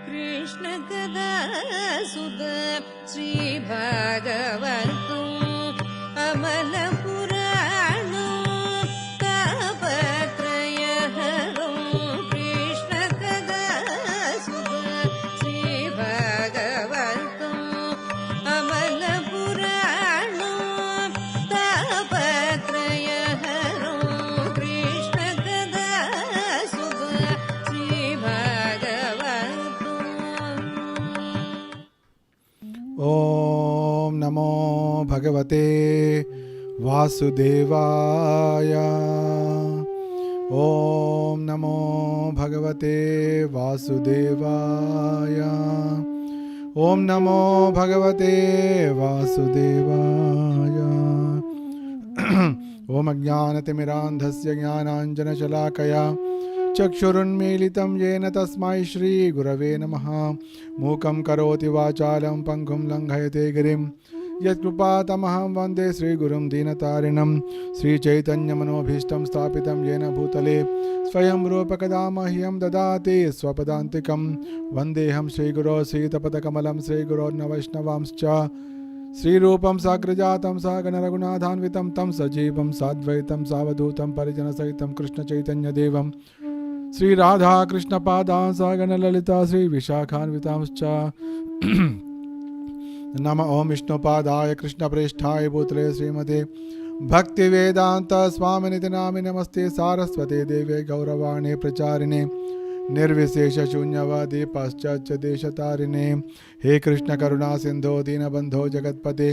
कृष्ण कदा सुत श्री भागवतम् अमल पुराणम् तापत्रयहरम् कृष्ण कदा सुत श्री भागवतम् अमल पुराणम् तापत्रयहरम् कृष्ण कदा सुत श्री भागवतम्। ओम नमो भगवते वासुदेवाय। ओम नमो भगवते वासुदेवाय। ओम नमो भगवते वासुदेवाय। ओम अज्ञानतिमिरान्धस्य ज्ञानाञ्जनशलाकया चक्षुरुन्मीलितं येन तस्मै श्रीगुरवे नमः। मूकं करोति वाचालं पङ्गुं लङ्घयते गिरिं यत्कृपातमहं वन्दे श्रीगुरुं दीनतारिणं। श्रीचैतन्यमनोभीष्टं स्थापितं येन भूतले स्वयं रूपकदा मह्यं ददाति स्वपदान्तिकं। वन्देऽहं श्रीगुरो श्रीतपदकमलं श्रीगुरोर्नवैष्णवांश्च श्रीरूपं साग्रजातं सागणरघुनाथान्वितं तं सजीवं साद्वैतं सावधूतं परिजनसहितं कृष्णचैतन्यदेवं श्रीराधा कृष्णपादां सागणललिता श्रीविशाखान्वितांश्च। नमः ओं विष्णुपादाय कृष्णप्रेष्ठाय भूतले श्रीमते भक्तिवेदांत स्वामिनिति नामिने नमस्ते सारस्वते देवे गौरवाणे प्रचारिणे निर्विशेष शून्यवादी पाश्चात्य देशतारिणे। हे कृष्ण करुणा सिंधो दीनबंधो जगत्पते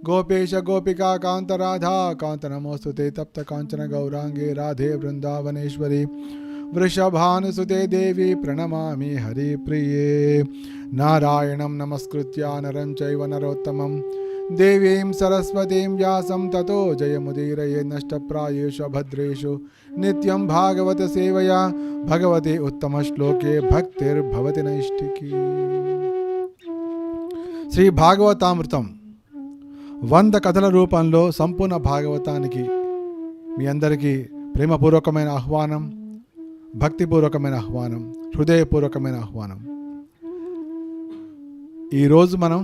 गोपेश गोपिका कांत राधा कांत नमोस्तुते तप्त कांचन गौरांगे राधे वृंदावनेश्वरी वृषभानुसुते देवी प्रणमामि हरिप्रिये। नारायणं नमस्कृत्य नरं चैव नरोत्तमं देवीं सरस्वतीं व्यासं ततो जयमुदीरये। नष्टप्रायेषु भद्रेषु नित्यं भागवत सेवया भगवते उत्तमश्लोके भक्तिर्भवति नैष्ठिकी। శ్రీ భాగవతామృతం 100 కథల రూపంలో సంపూర్ణ భాగవతానికి మీ అందరికీ ప్రేమపూర్వకమైన ఆహ్వానం, భక్తిపూర్వకమైన ఆహ్వానం, హృదయపూర్వకమైన ఆహ్వానం. ఈరోజు మనం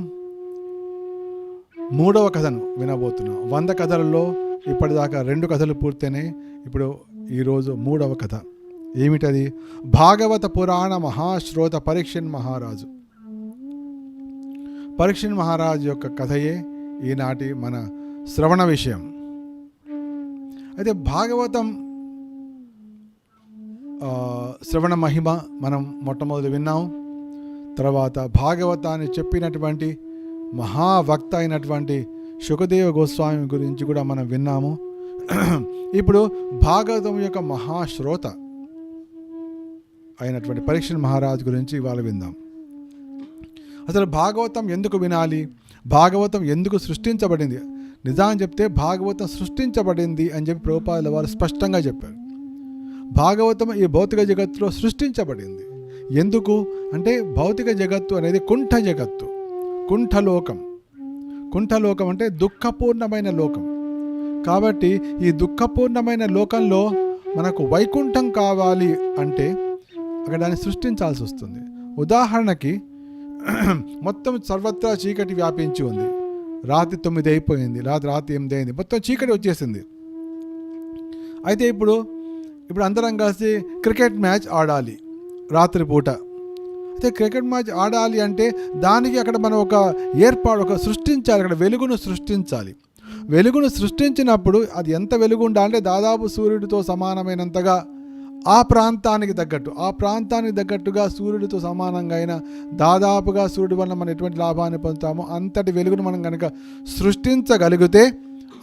3వ కథను వినబోతున్నాం. 100 కథలలో ఇప్పటిదాకా 2 కథలు పూర్తయినాయి. ఇప్పుడు ఈరోజు 3వ కథ. ఏమిటది? భాగవత పురాణ మహాశ్రోత పరీక్షణ్ మహారాజు. పరీక్షణ్ మహారాజు యొక్క కథయే ఈనాటి మన శ్రవణ విషయం. అయితే భాగవతం శ్రవణ మహిమ మనం మొట్టమొదటి విన్నాం. తర్వాత భాగవతాన్ని చెప్పినటువంటి మహావక్త అయినటువంటి శుకదేవ గోస్వామి గురించి కూడా మనం విన్నాము. ఇప్పుడు భాగవతం యొక్క మహాశ్రోత అయినటువంటి పరీక్షణ్ మహారాజు గురించి ఇవాళ విందాం. అసలు భాగవతం ఎందుకు వినాలి, భాగవతం ఎందుకు సృష్టించబడింది? నిజాన్ని చెప్తే భాగవతం సృష్టించబడింది అని చెప్పి ప్రభుపాదుల వారు స్పష్టంగా చెప్పారు. భాగవతం ఈ భౌతిక జగత్తులో సృష్టించబడింది. ఎందుకు అంటే భౌతిక జగత్తు అనేది కుంఠ జగత్తు, కుంఠలోకం. కుంఠలోకం అంటే దుఃఖపూర్ణమైన లోకం. కాబట్టి ఈ దుఃఖపూర్ణమైన లోకంలో మనకు వైకుంఠం కావాలి అంటే అక్కడ దాన్ని సృష్టించాల్సి వస్తుంది. ఉదాహరణకి మొత్తం సర్వత్రా చీకటి వ్యాపించి ఉంది. రాత్రి 9 అయిపోయింది, రాత్రి 8 అయింది, మొత్తం చీకటి వచ్చేసింది. అయితే ఇప్పుడు అందరం కలిసి క్రికెట్ మ్యాచ్ ఆడాలి రాత్రిపూట. అయితే క్రికెట్ మ్యాచ్ ఆడాలి అంటే దానికి అక్కడ మనం ఒక సృష్టించాలి, అక్కడ వెలుగును సృష్టించాలి. వెలుగును సృష్టించినప్పుడు అది ఎంత వెలుగు ఉండాలంటే దాదాపు సూర్యుడితో సమానమైనంతగా ఆ ప్రాంతానికి తగ్గట్టుగా సూర్యుడితో సమానంగా అయినా దాదాపుగా సూర్యుడి వల్ల మనం ఎటువంటి లాభాన్ని పొందుతామో అంతటి వెలుగును మనం కనుక సృష్టించగలిగితే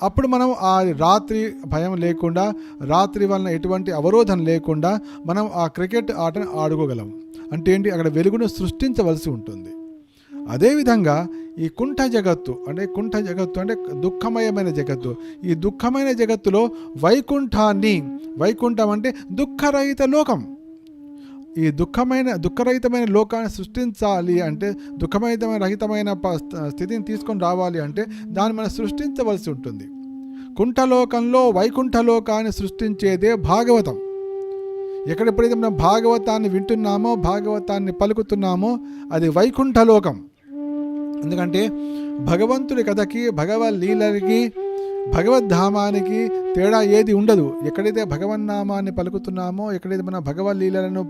అప్పుడు మనం ఆ రాత్రి భయం లేకుండా, రాత్రి వలన ఎటువంటి అవరోధం లేకుండా మనం ఆ క్రికెట్ ఆటను ఆడుకోగలం. అంటే ఏంటి? అక్కడ వెలుగును సృష్టించవలసి ఉంటుంది. అదేవిధంగా ఈ కుంఠ జగత్తు అంటే దుఃఖమయమైన జగత్తు. ఈ దుఃఖమైన జగత్తులో వైకుంఠం అంటే దుఃఖరహిత లోకం. ఈ దుఃఖరహితమైన లోకాన్ని సృష్టించాలి అంటే రహితమైన స్థితిని తీసుకొని రావాలి అంటే దాన్ని మనం సృష్టించవలసి ఉంటుంది. కుంఠలోకంలో వైకుంఠలోకాన్ని సృష్టించేదే భాగవతం. ఎక్కడెప్పుడైతే మనం భాగవతాన్ని వింటున్నామో, భాగవతాన్ని పలుకుతున్నామో అది వైకుంఠలోకం. ఎందుకంటే భగవంతుడి కథకి, భగవద్ లీలకి, భగవద్ధామానికి తేడా ఏది ఉండదు. ఎక్కడైతే భగవన్నామాన్ని పలుకుతున్నామో, ఎక్కడైతే మన భగవద్ లీలలను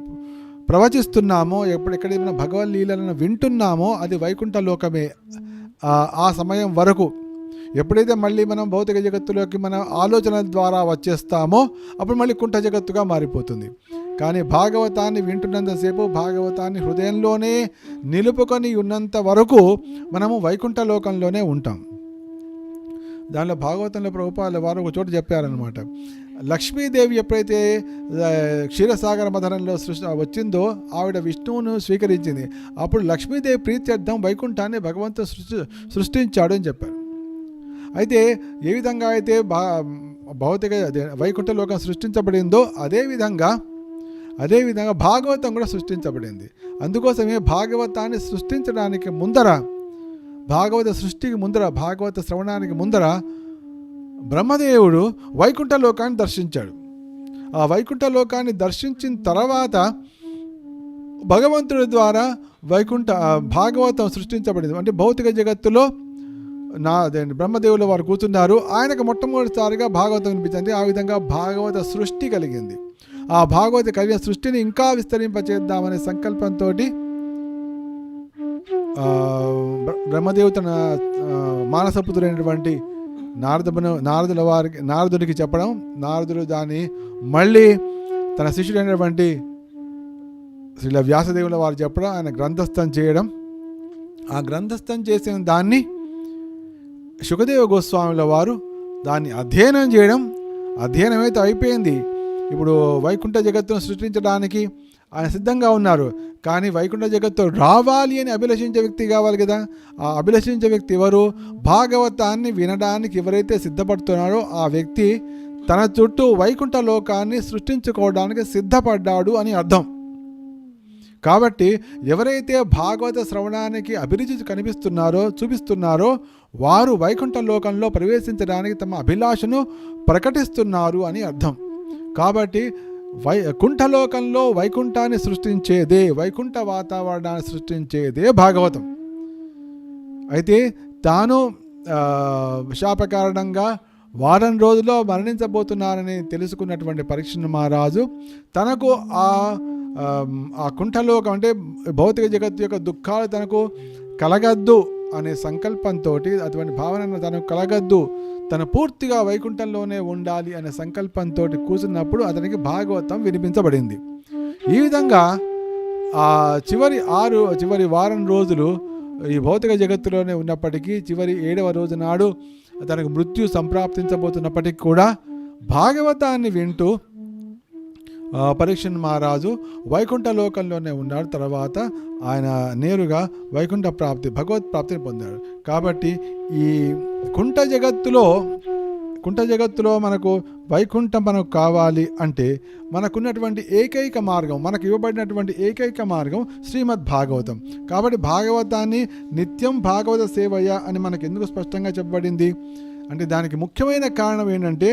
ప్రవచిస్తున్నామో, ఎక్కడైతే మన భగవద్ లీలలను వింటున్నామో అది వైకుంఠ లోకమే ఆ సమయం వరకు. ఎప్పుడైతే మళ్ళీ మనం భౌతిక జగత్తులోకి మన ఆలోచన ద్వారా వచ్చేస్తామో అప్పుడు మళ్ళీ కుంఠ జగత్తుగా మారిపోతుంది. కానీ భాగవతాన్ని వింటున్నంతసేపు, భాగవతాన్ని హృదయంలోనే నిలుపుకొని ఉన్నంత వరకు మనము వైకుంఠ లోకంలోనే ఉంటాం. దానిలో భాగవతంలో ప్రభుపాదుల వారు ఒక చోట చెప్పారనమాట. లక్ష్మీదేవి ఎప్పుడైతే క్షీరసాగర మథనంలో వచ్చిందో ఆవిడ విష్ణువును స్వీకరించింది. అప్పుడు లక్ష్మీదేవి ప్రీత్యర్థం వైకుంఠాన్ని భగవంతుడు సృష్టించాడు అని చెప్పారు. అయితే ఏ విధంగా అయితే భౌతిక వైకుంఠ లోకం సృష్టించబడిందో అదేవిధంగా భాగవతం కూడా సృష్టించబడింది. అందుకోసమే భాగవతాన్ని సృష్టించడానికి ముందర, భాగవత సృష్టికి ముందర, భాగవత శ్రవణానికి ముందర బ్రహ్మదేవుడు వైకుంఠ లోకాన్ని దర్శించాడు. ఆ వైకుంఠ లోకాన్ని దర్శించిన తర్వాత భగవంతుడి ద్వారా భాగవతం సృష్టించబడింది. అంటే భౌతిక జగత్తులో బ్రహ్మదేవుల వారు కూర్చున్నారు, ఆయనకు మొట్టమొదటిసారిగా భాగవతం వినిపించింది. ఆ విధంగా భాగవత సృష్టి కలిగింది. ఆ భాగవత కలిగిన సృష్టిని ఇంకా విస్తరింపచేద్దామనే సంకల్పంతో బ్రహ్మదేవు తన మానసపుత్రుడైనటువంటి నారదుడికి చెప్పడం, నారదుడు దాన్ని మళ్ళీ తన శిష్యుడైనటువంటి శ్రీల వ్యాసదేవుల వారు చెప్పడం, ఆయన గ్రంథస్థం చేయడం. ఆ గ్రంథస్థం చేసిన దాన్ని శుకదేవ గోస్వాముల వారు దాన్ని అధ్యయనం చేయడం. అధ్యయనం అయితే అయిపోయింది. ఇప్పుడు వైకుంఠ జగత్తును సృష్టించడానికి ఆయన సిద్ధంగా ఉన్నారు. కానీ వైకుంఠ జగత్తు రావాలి అని అభిలషించే వ్యక్తి కావాలి కదా. ఆ అభిలషించే వ్యక్తి ఎవరు? భాగవతాన్ని వినడానికి ఎవరైతే సిద్ధపడుతున్నారో ఆ వ్యక్తి తన చుట్టూ వైకుంఠ లోకాన్ని సృష్టించుకోవడానికి సిద్ధపడ్డాడు అని అర్థం. కాబట్టి ఎవరైతే భాగవత శ్రవణానికి అభిరుచి చూపిస్తున్నారో వారు వైకుంఠ లోకంలో ప్రవేశించడానికి తమ అభిలాషను ప్రకటిస్తున్నారు అని అర్థం. కాబట్టి కుంఠలోకంలో వైకుంఠాన్ని సృష్టించేదే, వైకుంఠ వాతావరణాన్ని సృష్టించేదే భాగవతం. అయితే తాను శాప కారణంగా వారం రోజుల్లో మరణించబోతున్నారని తెలుసుకున్నటువంటి పరీక్షణ మహారాజు తనకు ఆ కుంఠలోకం అంటే భౌతిక జగత్తు యొక్క దుఃఖాలు తనకు కలగద్దు అనే సంకల్పంతో, అటువంటి భావన తనకు కలగద్దు, తను పూర్తిగా వైకుంఠంలోనే ఉండాలి అనే సంకల్పంతో కూర్చున్నప్పుడు అతనికి భాగవతం వినిపించబడింది. ఈ విధంగా ఆ చివరి వారం రోజులు ఈ భౌతిక జగత్తులోనే ఉన్నప్పటికీ చివరి 7వ రోజు నాడు తనకు మృత్యు సంప్రాప్తించబోతున్నప్పటికీ కూడా భాగవతాన్ని వింటూ పరీక్షణ్ మహారాజు వైకుంఠ లోకంలోనే ఉన్నాడు. తర్వాత ఆయన నేరుగా వైకుంఠ ప్రాప్తి, భగవత్ ప్రాప్తిని పొందాడు. కాబట్టి ఈ కుంఠ జగత్తులో మనకు వైకుంఠం మనకు కావాలి అంటే మనకున్నటువంటి ఏకైక మార్గం, మనకు ఇవ్వబడినటువంటి ఏకైక మార్గం శ్రీమద్ భాగవతం. కాబట్టి భాగవతాన్ని నిత్యం భాగవత సేవయ అని మనకు ఎందుకు స్పష్టంగా చెప్పబడింది అంటే దానికి ముఖ్యమైన కారణం ఏంటంటే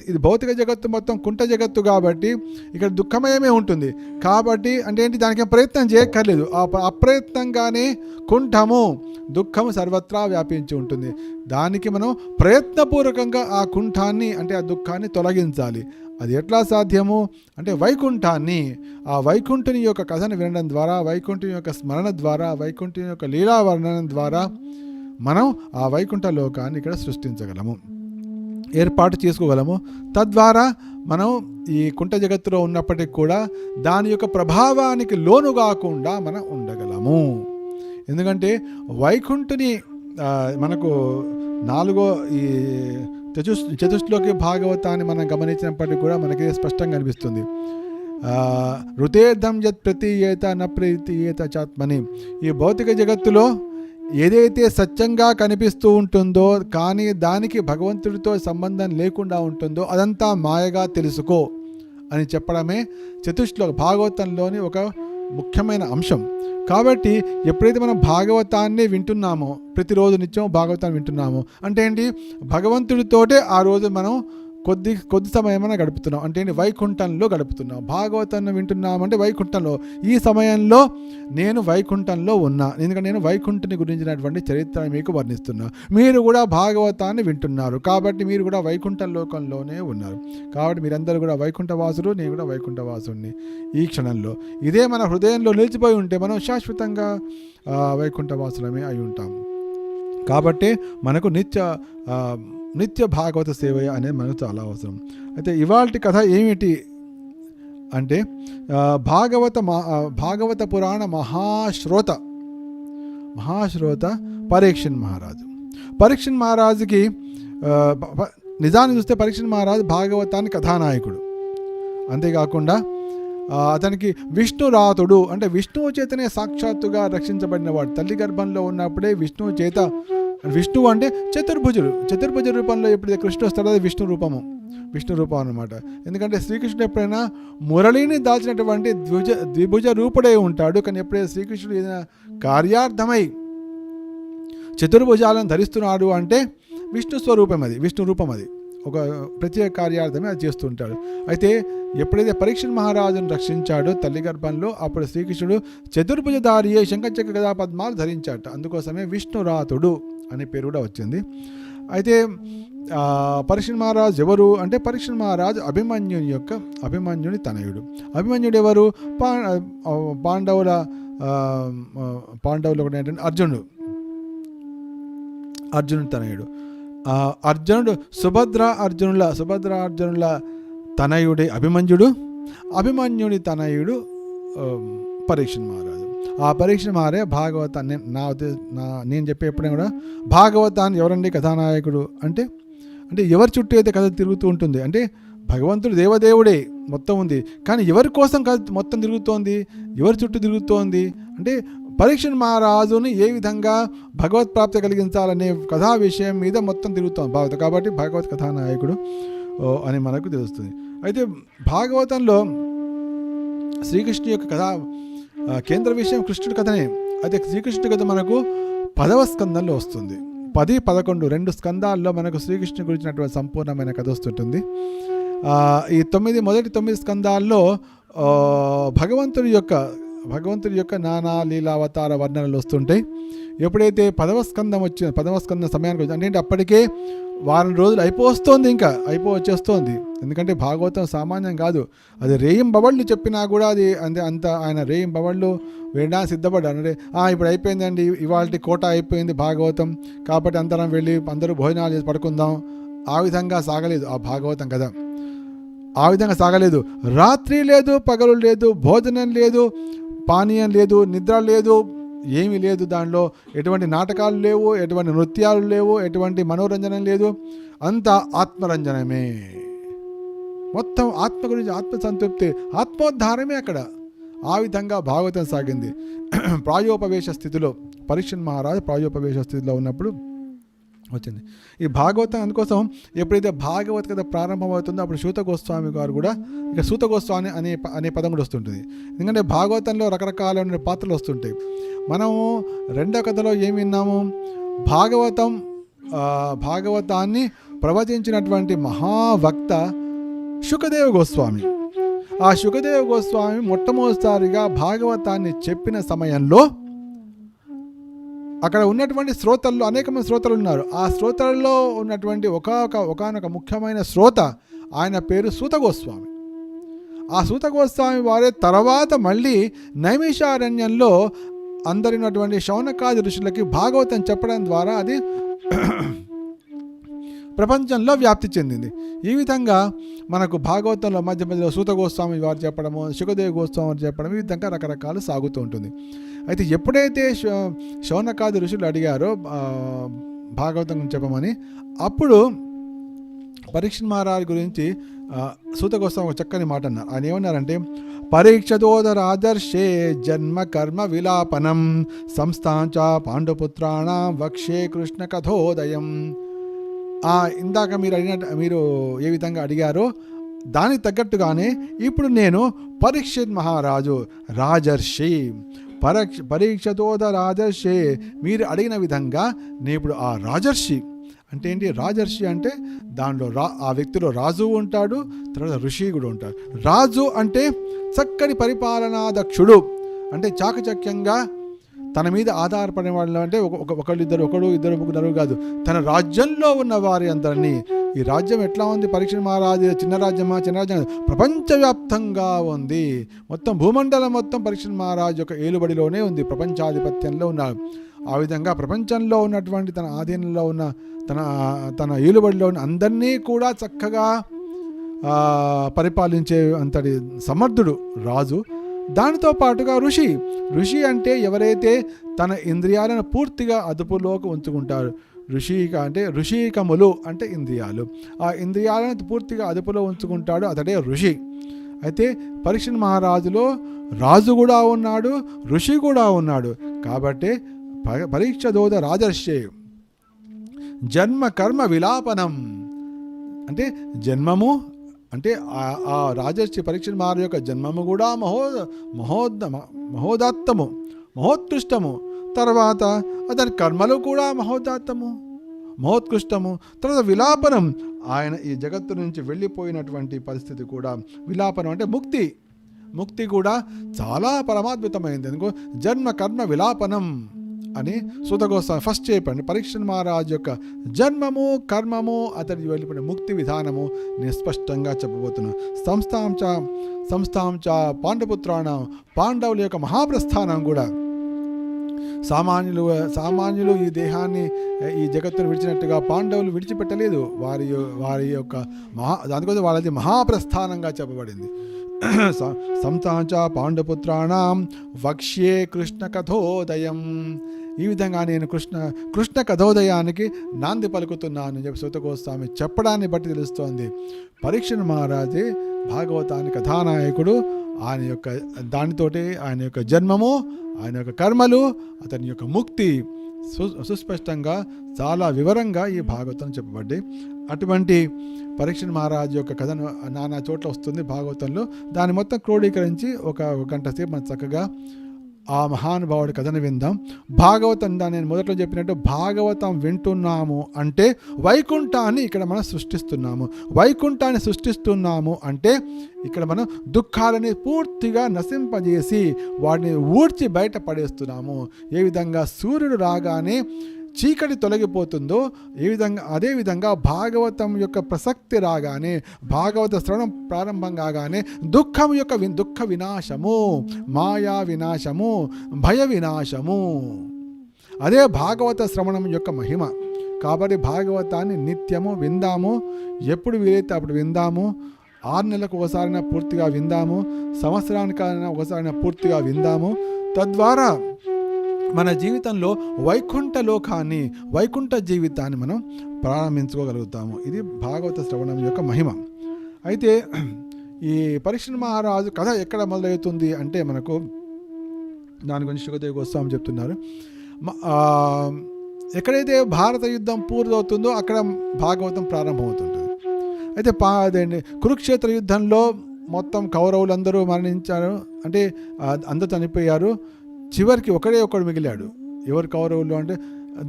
ఇది భౌతిక జగత్తు మొత్తం కుంఠ జగత్తు కాబట్టి ఇక్కడ దుఃఖమయమే ఉంటుంది. కాబట్టి అంటే ఏంటి, దానికి ప్రయత్నం చేయక్కర్లేదు. అప్రయత్నంగానే దుఃఖము సర్వత్రా వ్యాపించి ఉంటుంది. దానికి మనం ప్రయత్నపూర్వకంగా ఆ కుంఠాన్ని అంటే ఆ దుఃఖాన్ని తొలగించాలి. అది ఎట్లా సాధ్యము అంటే ఆ వైకుంఠుని యొక్క కథను వినడం ద్వారా, వైకుంఠుని యొక్క స్మరణ ద్వారా, వైకుంఠుని యొక్క లీలావర్ణనం ద్వారా మనం ఆ వైకుంఠ లోకాన్ని ఇక్కడ సృష్టించగలము, ఏర్పాటు చేసుకోగలము. తద్వారా మనం ఈ కుంఠ జగత్తులో ఉన్నప్పటికీ కూడా దాని యొక్క ప్రభావానికి లోను కాకుండా మనం ఉండగలము. ఎందుకంటే వైకుంఠుని మనకు 4వ ఈ చతుశ్లోకి భాగవతాన్ని మనం గమనించినప్పటికీ కూడా మనకి స్పష్టంగా అనిపిస్తుంది. ఋతేర్థం యత్ ప్రతీయేత న ప్రీతియేత చాత్మని. ఈ భౌతిక జగత్తులో ఏదైతే సత్యంగా కనిపిస్తూ ఉంటుందో కానీ దానికి భగవంతుడితో సంబంధం లేకుండా ఉంటుందో అదంతా మాయగా తెలుసుకో అని చెప్పడమే చతుశ్లోక భాగవతంలోని ఒక ముఖ్యమైన అంశం. కాబట్టి ఎప్పుడైతే మనం భాగవతాన్ని వింటున్నామో, ప్రతిరోజు నిత్యం భాగవతాన్ని వింటున్నామో అంటే ఏంటి, భగవంతుడితోటే ఆ రోజు మనం కొద్ది సమయమైనా గడుపుతున్నాం అంటే ఏంటి? వైకుంఠంలో గడుపుతున్నాం. భాగవతాన్ని వింటున్నామంటే వైకుంఠంలో. ఈ సమయంలో నేను వైకుంఠంలో ఉన్నా, ఎందుకంటే నేను వైకుంఠుని గురించినటువంటి చరిత్ర మీకు వర్ణిస్తున్నా. మీరు కూడా భాగవతాన్ని వింటున్నారు కాబట్టి మీరు కూడా వైకుంఠ లోకంలోనే ఉన్నారు. కాబట్టి మీరందరూ కూడా వైకుంఠవాసులు, నేను కూడా వైకుంఠవాసుని ఈ క్షణంలో. ఇదే మన హృదయంలో నిలిచిపోయి ఉంటే మనం శాశ్వతంగా వైకుంఠవాసులమే అయి ఉంటాం. కాబట్టి మనకు నిత్య భాగవత సేవ అనేది మనకు చాలా అవసరం. అయితే ఇవాల్టి కథ ఏమిటి అంటే భాగవత పురాణ మహాశ్రోత పరీక్షణ్ మహారాజు. పరీక్షణ్ మహారాజుకి నిజాన్ని చూస్తే పరీక్షణ్ మహారాజు భాగవతాన్ని కథానాయకుడు. అంతేకాకుండా అతనికి విష్ణురాతుడు అంటే విష్ణువు చేతనే సాక్షాత్తుగా రక్షించబడినవాడు. తల్లి గర్భంలో ఉన్నప్పుడే విష్ణువు చేత, విష్ణువు అంటే చతుర్భుజ రూపంలో ఎప్పుడైతే కృష్ణుడు వస్తాడో అది విష్ణు రూపం అనమాట. ఎందుకంటే శ్రీకృష్ణుడు ఎప్పుడైనా మురళిని దాల్చినటువంటి ద్విభుజ రూపుడై ఉంటాడు. కానీ ఎప్పుడైతే శ్రీకృష్ణుడు ఏదైనా కార్యార్థమై చతుర్భుజాలను ధరిస్తున్నాడు అంటే విష్ణు రూపం అది ఒక ప్రత్యేక కార్యార్థమే అది చేస్తూ ఉంటాడు. అయితే ఎప్పుడైతే పరీక్షణ్ మహారాజును రక్షించాడో తల్లి గర్భంలో, అప్పుడు శ్రీకృష్ణుడు చతుర్భుజధారి శంఖచక్ర గదా పద్మాలు ధరించాట. అందుకోసమే విష్ణురాతుడు అనే పేరు కూడా వచ్చింది. అయితే పరీక్షణ్ మహారాజు ఎవరు అంటే పరీక్షణ్ మహారాజు అభిమన్యుని తనయుడు. అభిమన్యుడు ఎవరు? పాండవులు ఒకటి ఏంటంటే అర్జునుడి తనయుడు. అర్జునుడు సుభద్ర అర్జునుల తనయుడే అభిమన్యుడి తనయుడు పరీక్షణ్ మహారాజు. ఆ పరీక్షణ్ మహారాజు భాగవతాన్ని నేను చెప్పే ఎప్పుడైనా కూడా భాగవతాన్ని ఎవరండి కథానాయకుడు అంటే ఎవరి చుట్టూ అయితే కథ తిరుగుతూ ఉంటుంది అంటే భగవంతుడు దేవదేవుడే మొత్తం ఉంది. కానీ ఎవరి కోసం కథ మొత్తం తిరుగుతోంది, ఎవరి చుట్టూ తిరుగుతోంది అంటే పరీక్షణ్ మహారాజుని ఏ విధంగా భగవత్ ప్రాప్తి కలిగించాలనే కథా విషయం మీద మొత్తం తిరుగుతాం భాగవతం. కాబట్టి భాగవత్ కథానాయకుడు అని మనకు తెలుస్తుంది. అయితే భాగవతంలో శ్రీకృష్ణుడి యొక్క కథ కేంద్ర విషయం కృష్ణుడి కథనే. అయితే శ్రీకృష్ణుడి కథ మనకు 10వ స్కందంలో వస్తుంది. 10, 11 2 స్కందాల్లో మనకు శ్రీకృష్ణుడి గురించినటువంటి సంపూర్ణమైన కథ వస్తుంటుంది. ఈ మొదటి 9 స్కందాల్లో భగవంతుడి యొక్క నానా లీలావతార వర్ణనలు వస్తుంటాయి. ఎప్పుడైతే 10వ స్కందం సమయానికి వచ్చి అంటే అప్పటికే వారం రోజులు అయిపోవచ్చేస్తోంది. ఎందుకంటే భాగవతం సామాన్యం కాదు. అది రేయింబవళ్ళు చెప్పినా కూడా అది అంత ఆయన రేయింబవళ్ళు వేయడానికి సిద్ధపడ్డాడు. అంటే ఇప్పుడు అయిపోయిందండి, ఇవాళ కోట అయిపోయింది భాగవతం, కాబట్టి అందరం వెళ్ళి అందరూ భోజనాలు చేసి పడుకుందాం. ఆ విధంగా సాగలేదు ఆ భాగవతం కదా. ఆ విధంగా సాగలేదు. రాత్రి లేదు, పగలు లేదు, భోజనం లేదు, పానీయం లేదు, నిద్ర లేదు, ఏమీ లేదు. దానిలో ఎటువంటి నాటకాలు లేవు, ఎటువంటి నృత్యాలు లేవు, ఎటువంటి మనోరంజనం లేదు. అంతా ఆత్మరంజనమే. మొత్తం ఆత్మ గురించి, ఆత్మ సంతృప్తి, ఆత్మోద్ధారమే అక్కడ. ఆ విధంగా భాగవతం సాగింది. ప్రాయోపవేశ స్థితిలో పరీక్షణ్ మహారాజు ప్రాయోపవేశ స్థితిలో ఉన్నప్పుడు వచ్చింది ఈ భాగవతం. అందుకోసం ఎప్పుడైతే భాగవత కథ ప్రారంభమవుతుందో అప్పుడు సూత గోస్వామి గారు కూడా ఇక సూత గోస్వామి అనే పదం కూడా వస్తుంటుంది. ఎందుకంటే భాగవతంలో రకరకాలైన పాత్రలు వస్తుంటాయి. మనము రెండో కథలో ఏమి విన్నాము? భాగవతాన్ని ప్రవచించినటువంటి మహావక్త శుకదేవ గోస్వామి. ఆ శుకదేవ గోస్వామి మొట్టమొదటిసారిగా భాగవతాన్ని చెప్పిన సమయంలో అక్కడ ఉన్నటువంటి శ్రోతల్లో అనేక మంది శ్రోతలు ఉన్నారు. ఆ శ్రోతల్లో ఉన్నటువంటి ఒకానొక ముఖ్యమైన శ్రోత, ఆయన పేరు సూత గోస్వామి. ఆ సూత గోస్వామి వారే తర్వాత మళ్ళీ నైమిషారణ్యంలో అందరినటువంటి శౌనకాది ఋషులకి భాగవతం చెప్పడం ద్వారా అది ప్రపంచంలో వ్యాప్తి చెందింది. ఈ విధంగా మనకు భాగవతంలో మధ్య మధ్యలో సూత గోస్వామి వారు చెప్పడము, శుకదేవ గోస్వామి వారు చెప్పడం, ఈ విధంగా రకరకాలు సాగుతూ ఉంటుంది. అయితే ఎప్పుడైతే శౌనకాది ఋషులు అడిగారో భాగవతం చెప్పమని, అప్పుడు పరీక్షణ్ మహారాజు గురించి సూత గోస్వామి ఒక చక్కని మాట అన్నారు. ఆయన ఏమన్నారంటే, పరీక్షతోదరాదర్శే జన్మ కర్మ విలాపనం సంస్థాంచ పాండుపుత్రాణం వక్షే కృష్ణ కథోదయం. ఇందాక మీరు ఏ విధంగా అడిగారో దానికి తగ్గట్టుగానే ఇప్పుడు నేను పరీక్షిత్ మహారాజు రాజర్షి, పరీక్షతోద రాజర్షి, మీరు అడిగిన విధంగా నేను ఇప్పుడు ఆ రాజర్షి అంటే ఏంటి? రాజర్షి అంటే దానిలో ఆ వ్యక్తిలో రాజు ఉంటాడు, తర్వాత ఋషి కూడా ఉంటాడు. రాజు అంటే చక్కని పరిపాలనా దక్షుడు, అంటే చాకచక్యంగా తన మీద ఆధారపడే వాళ్ళు, అంటే ఒకడు ఇద్దరు ముగ్గురు కాదు, తన రాజ్యంలో ఉన్న వారి అందరినీ. ఈ రాజ్యం ఎట్లా ఉంది? పరీక్ష మహారాజు చిన్న రాజ్యం ప్రపంచవ్యాప్తంగా ఉంది. మొత్తం భూమండలం మొత్తం పరీక్ష మహారాజు యొక్క ఏలుబడిలోనే ఉంది, ప్రపంచాధిపత్యంలో ఉన్నారు. ఆ విధంగా ప్రపంచంలో ఉన్నటువంటి తన ఆధీనంలో ఉన్న తన ఏలుబడిలో ఉన్న అందరినీ కూడా చక్కగా పరిపాలించే అంతటి సమర్థుడు రాజు. దానితో పాటుగా ఋషి అంటే ఎవరైతే తన ఇంద్రియాలను పూర్తిగా అదుపులోకి ఉంచుకుంటారు. ఋషికములు అంటే ఇంద్రియాలు. ఆ ఇంద్రియాలను పూర్తిగా అదుపులో ఉంచుకుంటాడు, అతడే ఋషి. అయితే పరీక్ష మహారాజులో రాజు కూడా ఉన్నాడు, ఋషి కూడా ఉన్నాడు. కాబట్టి పరీక్షదోద రాజర్షే జన్మ కర్మ విలాపనం, అంటే జన్మము అంటే ఆ రాజర్షి పరీక్ష మహారాజు యొక్క జన్మము కూడా మహోదాత్తము, మహోత్కృష్టము. తర్వాత అతని కర్మలు కూడా మహోత్కృష్టము. తర్వాత విలాపనం, ఆయన ఈ జగత్తు నుంచి వెళ్ళిపోయినటువంటి పరిస్థితి కూడా విలాపనం అంటే ముక్తి కూడా చాలా పరమాద్భుతమైంది. ఎందుకో జన్మ కర్మ విలాపనం అని సూత గోస్వామి ఫస్ట్ చెప్పండి. పరీక్ష మహారాజు యొక్క జన్మము, కర్మము, అతనికి వెళ్ళిపోయిన ముక్తి విధానము నేను స్పష్టంగా చెప్పబోతున్నాను. సంస్థాంచ పాండపుత్రాణం, పాండవుల యొక్క మహాప్రస్థానం కూడా. సామాన్యులు ఈ దేహాన్ని, ఈ జగత్తును విడిచినట్టుగా పాండవులు విడిచిపెట్టలేదు. వారి యొక్క దానికోసం వాళ్ళది మహాప్రస్థానంగా చెప్పబడింది. సంస్థాంచ పాండపుత్రాణం వక్ష్యే కృష్ణ కథోదయం. ఈ విధంగా నేను కృష్ణ కథోదయానికి నాంది పలుకుతున్నాను అని చెప్పి సూత గోస్వామి చెప్పడాన్ని బట్టి తెలుస్తోంది. పరీక్ష మహారాజే భాగవతానికి కథానాయకుడు. ఆయన యొక్క దానితోటి ఆయన యొక్క జన్మము, ఆయన యొక్క కర్మలు, అతని యొక్క ముక్తి సుస్పష్టంగా చాలా వివరంగా ఈ భాగవతం చెప్పబడ్డాయి. అటువంటి పరీక్ష మహారాజు యొక్క కథను నానా చోట్ల వస్తుంది భాగవతంలో. దాన్ని మొత్తం క్రోడీకరించి ఒక గంట సేపు మనం చక్కగా ఆ మహానుభావుడి కథను విందాం. భాగవతం నేను మొదట్లో చెప్పినట్టు భాగవతం వింటున్నాము అంటే వైకుంఠాన్ని ఇక్కడ మనం సృష్టిస్తున్నాము అంటే ఇక్కడ మనం దుఃఖాలని పూర్తిగా నశింపజేసి వాటిని ఊడ్చి బయట పడేస్తున్నాము. ఏ విధంగా సూర్యుడు రాగానే చీకటి తొలగిపోతుందో అదేవిధంగా భాగవతం యొక్క ప్రసక్తి రాగానే, భాగవత శ్రవణం ప్రారంభం కాగానే దుఃఖం యొక్క దుఃఖ వినాశము, మాయా వినాశము, భయ వినాశము, అదే భాగవత శ్రవణం యొక్క మహిమ. కాబట్టి భాగవతాన్ని నిత్యము విందాము, ఎప్పుడు వీలైతే అప్పుడు విందాము. 6 నెలలకు ఒకసారైనా పూర్తిగా విందాము, సంవత్సరానికైనా ఒకసారైనా పూర్తిగా విందాము. తద్వారా మన జీవితంలో వైకుంఠ జీవితాన్ని మనం ప్రారంభించుకోగలుగుతాము. ఇది భాగవత శ్రవణం యొక్క మహిమ. అయితే ఈ పరీక్ష మహారాజు కథ ఎక్కడ మొదలవుతుంది అంటే మనకు దాని గురించి సుఖదేవ్ గోస్వామి చెప్తున్నారు. ఎక్కడైతే భారత యుద్ధం పూర్తవుతుందో అక్కడ భాగవతం ప్రారంభమవుతుంటుంది. అయితే కురుక్షేత్ర యుద్ధంలో మొత్తం కౌరవులందరూ మరణించారు, అంటే అందరూ చనిపోయారు. చివరికి ఒకడు మిగిలాడు. ఎవరు కౌరవులు అంటే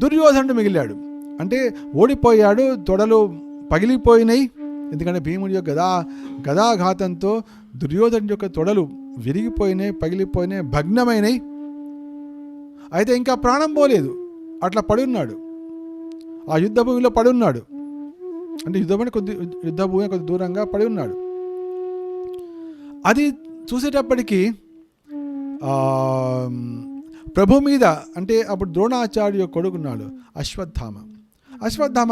దుర్యోధనుడు మిగిలాడు. అంటే ఓడిపోయాడు, తొడలు పగిలిపోయినాయి. ఎందుకంటే భీముడి యొక్క గదాఘాతంతో దుర్యోధనుడి యొక్క తొడలు విరిగిపోయినాయి, పగిలిపోయినాయి, భగ్నమైనాయి. అయితే ఇంకా ప్రాణం పోలేదు, అట్లా పడి ఉన్నాడు, ఆ యుద్ధ భూమిలో పడి ఉన్నాడు. అంటే యుద్ధ భూమి కొద్ది దూరంగా పడి ఉన్నాడు. అది చూసేటప్పటికీ ప్రభు మీద, అంటే అప్పుడు ద్రోణాచార్య కొడుకున్నాడు అశ్వత్థామ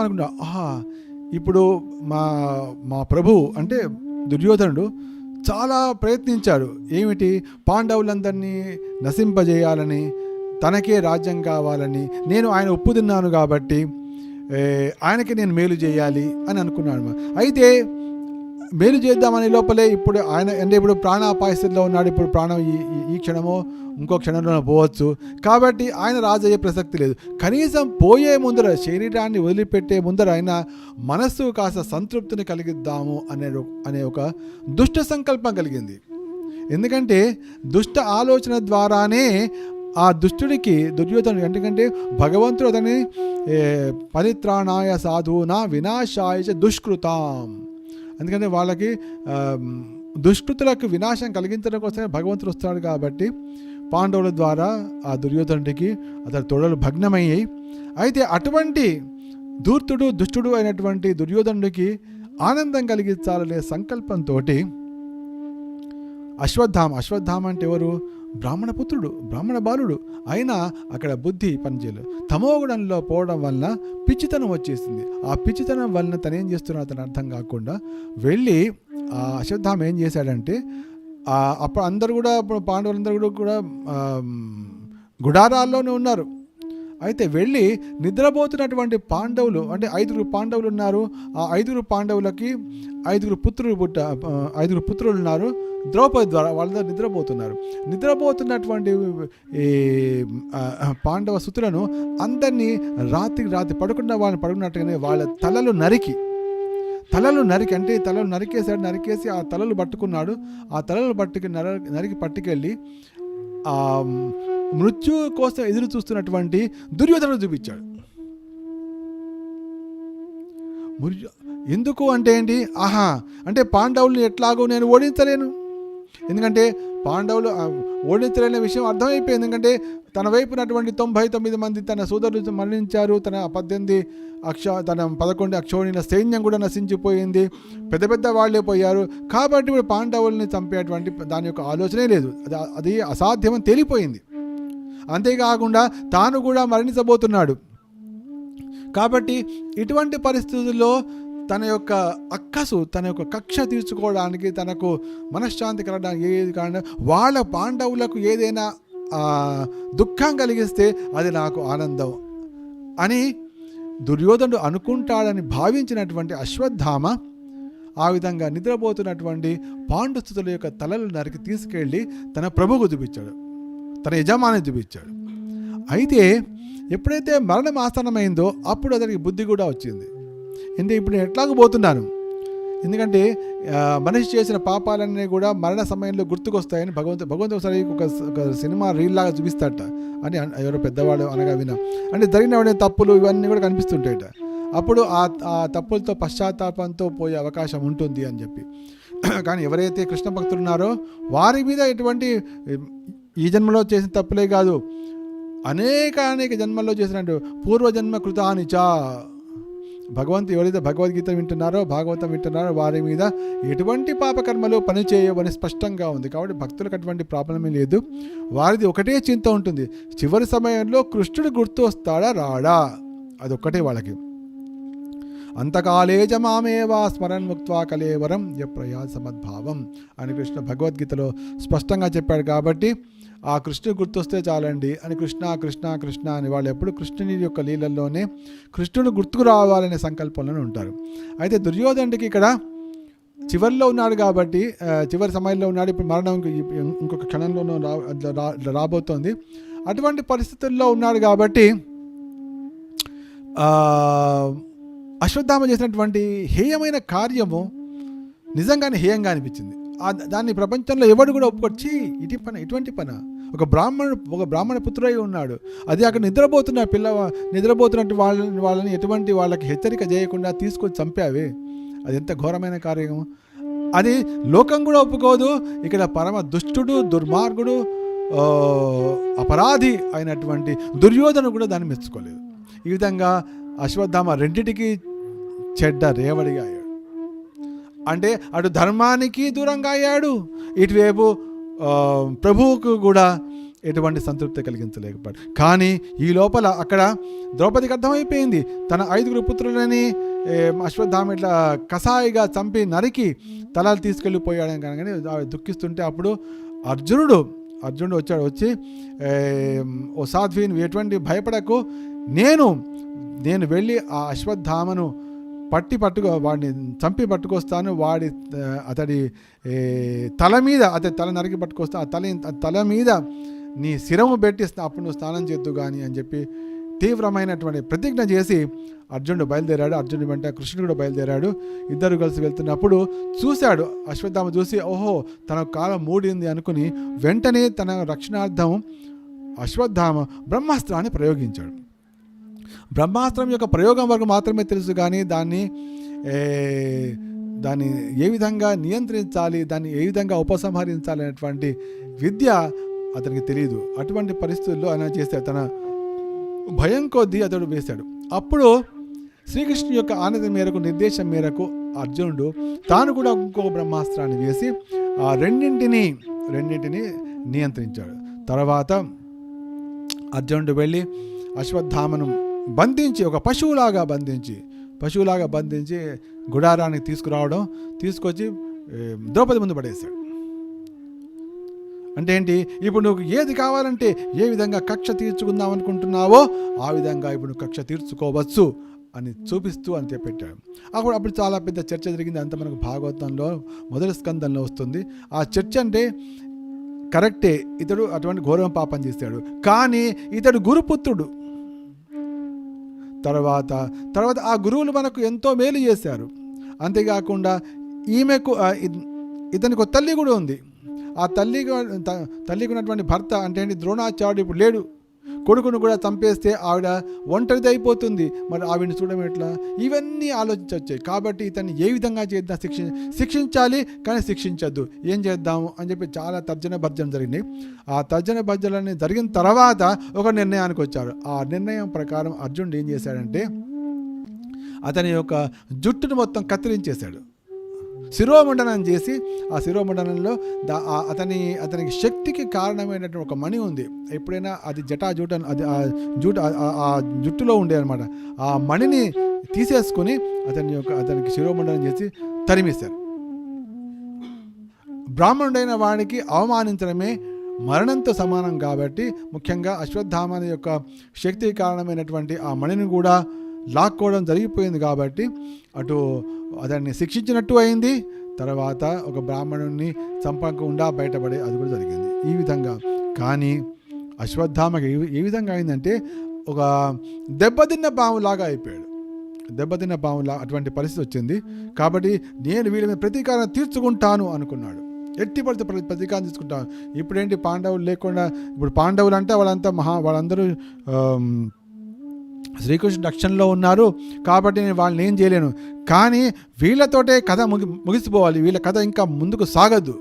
అనుకున్నా, ఇప్పుడు మా ప్రభు అంటే దుర్యోధనుడు చాలా ప్రయత్నించాడు. ఏమిటి? పాండవులందరినీ నశింపజేయాలని, తనకే రాజ్యం కావాలని. నేను ఆయన ఉప్పు తిన్నాను కాబట్టి ఆయనకి నేను మేలు చేయాలి అని అనుకున్నాను. అయితే మేలు చేద్దామనే లోపలే ఇప్పుడు ఆయన అంటే ఇప్పుడు ప్రాణాపాయ స్థితిలో ఉన్నాడు. ఇప్పుడు ప్రాణం ఈ క్షణమో ఇంకో క్షణంలో పోవచ్చు. కాబట్టి ఆయన రాజు అయ్యే ప్రసక్తి లేదు. కనీసం పోయే ముందర, శరీరాన్ని వదిలిపెట్టే ముందర ఆయన మనస్సు కాస్త సంతృప్తిని కలిగిద్దాము అనే ఒక దుష్ట సంకల్పం కలిగింది. ఎందుకంటే దుష్ట ఆలోచన ద్వారానే ఆ దుష్టుడికి దుర్యోధనుడు ఎందుకంటే భగవంతుడు అతని పరిత్రాణాయ సాధూనా వినాశాయ చ దుష్కృతాం, ఎందుకంటే వాళ్ళకి దుష్కృతులకు వినాశం కలిగించడం కోసమే భగవంతుడు వస్తున్నాడు కాబట్టి పాండవుల ద్వారా ఆ దుర్యోధనుడికి అతని తొడలు భగ్నమయ్యాయి. అయితే అటువంటి ధూర్తుడు దుష్టుడు అయినటువంటి దుర్యోధనుడికి ఆనందం కలిగించాలనే సంకల్పంతో అశ్వత్థామ అంటే ఎవరు? బ్రాహ్మణ పుత్రుడు, బ్రాహ్మణ బాలుడు అయినా అక్కడ బుద్ధి పనిచేయలేదు. తమోగుణంలో పోవడం వలన పిచ్చితనం వచ్చేసింది. ఆ పిచ్చితనం వలన తను ఏం చేస్తున్నాడు అతను అర్థం కాకుండా వెళ్ళి ఆ అశ్వత్థామ ఏం చేశాడంటే అప్పుడు అందరూ కూడా పాండవులందరూ కూడా గుడారాల్లోనే ఉన్నారు. అయితే వెళ్ళి నిద్రపోతున్నటువంటి పాండవులు అంటే 5 పాండవులు ఉన్నారు. ఆ 5 పాండవులకి 5 పుత్రులు ఉన్నారు. ద్రౌపది ద్వారా వాళ్ళ నిద్రపోతున్నారు. నిద్రపోతున్నటువంటి ఈ పాండవ సుతులను అందరినీ రాత్రి పడుకున్న వాళ్ళని పడుకున్నట్టుగానే వాళ్ళ తలలు నరికి అంటే తలలు నరికేసి ఆ తలలు పట్టుకున్నాడు. ఆ తలలు నరికి పట్టుకెళ్ళి ఆ మృత్యు కోసం ఎదురు చూస్తున్నటువంటి దుర్యోధనుడు చూపించాడు. ఎందుకు అంటే ఏంటి? అంటే పాండవుల్ని ఎట్లాగో నేను ఓడించలేను, ఎందుకంటే పాండవులు ఓడించలేని విషయం అర్థమైపోయింది. ఎందుకంటే తన వైపునటువంటి 99 మంది తన సోదరులు మరణించారు. తన 11 అక్షోణిల సైన్యం కూడా నశించిపోయింది. పెద్ద వాళ్ళే పోయారు. కాబట్టి ఇప్పుడు పాండవుల్ని చంపేటువంటి దాని యొక్క ఆలోచనే లేదు. అది అసాధ్యమని తేలిపోయింది. అంతేకాకుండా తాను కూడా మరణించబోతున్నాడు. కాబట్టి ఇటువంటి పరిస్థితుల్లో తన యొక్క కక్ష తీర్చుకోవడానికి, తనకు మనశ్శాంతి కలగడానికి ఏది కారణం, వాళ్ళ పాండవులకు ఏదైనా దుఃఖం కలిగిస్తే అది నాకు ఆనందం అని దుర్యోధనుడు అనుకుంటాడని భావించినటువంటి అశ్వత్థామ ఆ విధంగా నిద్రపోతున్నటువంటి పాండుస్తుతుల యొక్క తలలు నరికి తీసుకెళ్ళి తన ప్రభువుకు చూపించాడు, తన యజమాని చూపించాడు. అయితే ఎప్పుడైతే మరణం ఆసన్నమైందో అప్పుడు అతనికి బుద్ధి కూడా వచ్చింది. అంటే ఇప్పుడు నేను ఎట్లాగో పోతున్నాను, ఎందుకంటే మనిషి చేసిన పాపాలన్నీ కూడా మరణ సమయంలో గుర్తుకొస్తాయని భగవంతుడు ఒకసారి ఒక సినిమా రీల్ లాగా చూపిస్తాడట అని ఎవరో పెద్దవాడు అనగా విన్నా. అంటే జరిగిన తప్పులు ఇవన్నీ కూడా కనిపిస్తుంటాయట. అప్పుడు ఆ తప్పులతో పశ్చాత్తాపంతో పోయే అవకాశం ఉంటుంది అని చెప్పి. కానీ ఎవరైతే కృష్ణ భక్తులు ఉన్నారో వారి మీద ఎటువంటి ఈ జన్మలో చేసిన తప్పులే కాదు, అనేక జన్మల్లో చేసినట్టు పూర్వజన్మ కృతానిచా ఎవరైతే భగవద్గీత వింటున్నారో భాగవతం వింటున్నారో వారి మీద ఎటువంటి పాపకర్మలు పనిచేయవని స్పష్టంగా ఉంది. కాబట్టి భక్తులకు అటువంటి ప్రాబ్లమే లేదు. వారిది ఒకటే చింత ఉంటుంది, చివరి సమయంలో కృష్ణుడు గుర్తు వస్తాడా రాడా, అదొక్కటే వాళ్ళకి. అంతకాలేజ మామేవా స్మరణ్ ముక్త్వా కలేవరం యప్రయాద్ సమద్భావం అని కృష్ణ భగవద్గీతలో స్పష్టంగా చెప్పాడు. కాబట్టి ఆ కృష్ణుడు గుర్తొస్తే చాలండి అని కృష్ణ అని వాళ్ళు ఎప్పుడు కృష్ణుని యొక్క లీలల్లోనే కృష్ణుడు గుర్తుకు రావాలనే సంకల్పంలోనే ఉంటారు. అయితే దుర్యోధనుడికి ఇక్కడ చివరిలో ఉన్నాడు కాబట్టి, చివరి సమయంలో ఉన్నాడు, ఇప్పుడు మరణం ఇంకొక క్షణంలోనూ రాబోతోంది. అటువంటి పరిస్థితుల్లో ఉన్నాడు కాబట్టి అశ్వత్థామ చేసినటువంటి హేయమైన కార్యము నిజంగానే హేయంగా అనిపించింది. దాన్ని ప్రపంచంలో ఎవడు కూడా ఒప్పుకొచ్చి ఇటువంటి పని ఒక బ్రాహ్మణ పుత్రుడై ఉన్నాడు, అది అక్కడ నిద్రపోతున్నట్టు వాళ్ళని ఎటువంటి వాళ్ళకి హెచ్చరిక చేయకుండా తీసుకొచ్చి చంపావే, అది ఎంత ఘోరమైన కార్యం. అది లోకం కూడా ఒప్పుకోదు. ఇక్కడ పరమ దుష్టుడు, దుర్మార్గుడు, అపరాధి అయినటువంటి దుర్యోధను కూడా దాన్ని మెచ్చుకోలేదు. ఈ విధంగా అశ్వత్థామ రెండిటికి చెడ్డ రేవడిగా అయ్యాడు. అంటే అటు ధర్మానికి దూరంగా అయ్యాడు, ఇటువైపు ప్రభువుకు కూడా ఎటువంటి సంతృప్తి కలిగించలేకపోయాడు. కానీ ఈ లోపల అక్కడ ద్రౌపదికి అర్థమైపోయింది, తన 5 పుత్రులని అశ్వత్థామ ఇట్లా కసాయిగా చంపి నరికి తలలు తీసుకెళ్ళిపోయాడని కానీ దుఃఖిస్తుంటే అప్పుడు అర్జునుడు వచ్చి ఓ సాధ్వి, నువ్వు ఎటువంటి భయపడకు, నేను వెళ్ళి ఆ అశ్వత్థామను వాడిని చంపి పట్టుకొస్తాను, అతడి తల నరికి పట్టుకొస్తా, ఆ తల మీద నీ శిరము పెట్టి అప్పుడు నువ్వు స్నానం చేద్దు కానీ అని చెప్పి తీవ్రమైనటువంటి ప్రతిజ్ఞ చేసి అర్జునుడు బయలుదేరాడు. అర్జునుడు వెంట కృష్ణుడు కూడా బయలుదేరాడు. ఇద్దరు కలిసి వెళ్తున్నప్పుడు చూశాడు, అశ్వత్థామ చూసి ఓహో తన కాలం మూడింది అనుకుని వెంటనే తన రక్షణార్థం అశ్వత్థామ బ్రహ్మాస్త్రాన్ని ప్రయోగించాడు. బ్రహ్మాస్త్రం యొక్క ప్రయోగం వరకు మాత్రమే తెలుసు, కానీ దాన్ని ఏ విధంగా నియంత్రించాలి, దాన్ని ఏ విధంగా ఉపసంహరించాలి అనేటువంటి విద్య అతనికి తెలియదు. అటువంటి పరిస్థితుల్లో ఆయన చేస్తాడు, తన భయం కొద్దీ అతడు వేశాడు. అప్పుడు శ్రీకృష్ణుని యొక్క ఆనందం మేరకు, నిర్దేశం మేరకు అర్జునుడు తాను కూడా ఇంకో బ్రహ్మాస్త్రాన్ని వేసి ఆ రెండింటిని నియంత్రించాడు. తర్వాత అర్జునుడు వెళ్ళి అశ్వత్థామను బంధించి, ఒక పశువులాగా బంధించి గుడారానికి తీసుకొచ్చి ద్రౌపది ముందు పడేశాడు. అంటే ఏంటి, ఇప్పుడు నువ్వు ఏది కావాలంటే, ఏ విధంగా కక్ష తీర్చుకుందాం అనుకుంటున్నావో ఆ విధంగా ఇప్పుడు కక్ష తీర్చుకోవచ్చు అని చూపిస్తూ అంతే పెట్టాడు. అప్పుడు చాలా పెద్ద చర్చ జరిగింది. అంత మనకు భాగవతంలో మొదటి స్కందంలో వస్తుంది. ఆ చర్చ అంటే కరెక్టే, ఇతడు అటువంటి ఘోరం పాపం చేశాడు, కానీ ఇతడు గురుపుత్రుడు. తర్వాత ఆ గురువులు మనకు ఎంతో మేలు చేశారు. అంతేకాకుండా ఈమెకు ఇతనికి ఒక తల్లి కూడా ఉంది. ఆ తల్లికి ఉన్నటువంటి భర్త అంటే ఏంటి, ద్రోణాచార్యుడు ఇప్పుడు లేడు. కొడుకును కూడా చంపేస్తే ఆవిడ ఒంటరిది అయిపోతుంది, మరి ఆవిడని చూడడం ఎట్లా? ఇవన్నీ ఆలోచించవచ్చాయి. కాబట్టి ఇతన్ని ఏ విధంగా చేద్దాం, శిక్షించాలి కానీ శిక్షించద్దు, ఏం చేద్దాము అని చెప్పి చాలా తర్జన భర్జన జరిగినాయి. ఆ తర్జన భర్జనని జరిగిన తర్వాత ఒక నిర్ణయానికి వచ్చారు. ఆ నిర్ణయం ప్రకారం అర్జునుడు ఏం చేశాడంటే, అతని యొక్క జుట్టును మొత్తం కత్తిరించేశాడు, శిరోమండనం చేసి, ఆ శిరోమండనంలో అతనికి శక్తికి కారణమైనటువంటి ఒక మణి ఉంది. ఎప్పుడైనా అది ఆ జుట్టులో ఉండే అనమాట. ఆ మణిని తీసేసుకొని అతనికి శిరోమండనం చేసి తరిమేశారు. బ్రాహ్మణుడైన వాడికి అవమానించడమే మరణంతో సమానం కాబట్టి, ముఖ్యంగా అశ్వత్థామని యొక్క శక్తికి కారణమైనటువంటి ఆ మణిని కూడా లాక్కోవడం జరిగిపోయింది. కాబట్టి అటు అతన్ని శిక్షించినట్టు అయింది, తర్వాత ఒక బ్రాహ్మణుడిని చంపకుండా బయటపడే అది కూడా జరిగింది. ఈ విధంగా కానీ అశ్వత్థామకి ఏ విధంగా అయిందంటే, ఒక దెబ్బతిన్న పాములాగా అయిపోయాడు. అటువంటి పరిస్థితి వచ్చింది. కాబట్టి నేను వీళ్ళ మీద ప్రతీకారం తీర్చుకుంటాను అనుకున్నాడు. ఎట్టి పడితే ప్రతీకారం తీసుకుంటాను. ఇప్పుడేంటి, పాండవులు లేకుండా, ఇప్పుడు పాండవులు అంటే వాళ్ళందరూ శ్రీకృష్ణుడి రక్షణలో ఉన్నారు కాబట్టి నేను వాళ్ళని ఏం చేయలేను. కానీ వీళ్ళతోటే కథ ముగిసిపోవాలి, వీళ్ళ కథ ఇంకా ముందుకు సాగద్దు.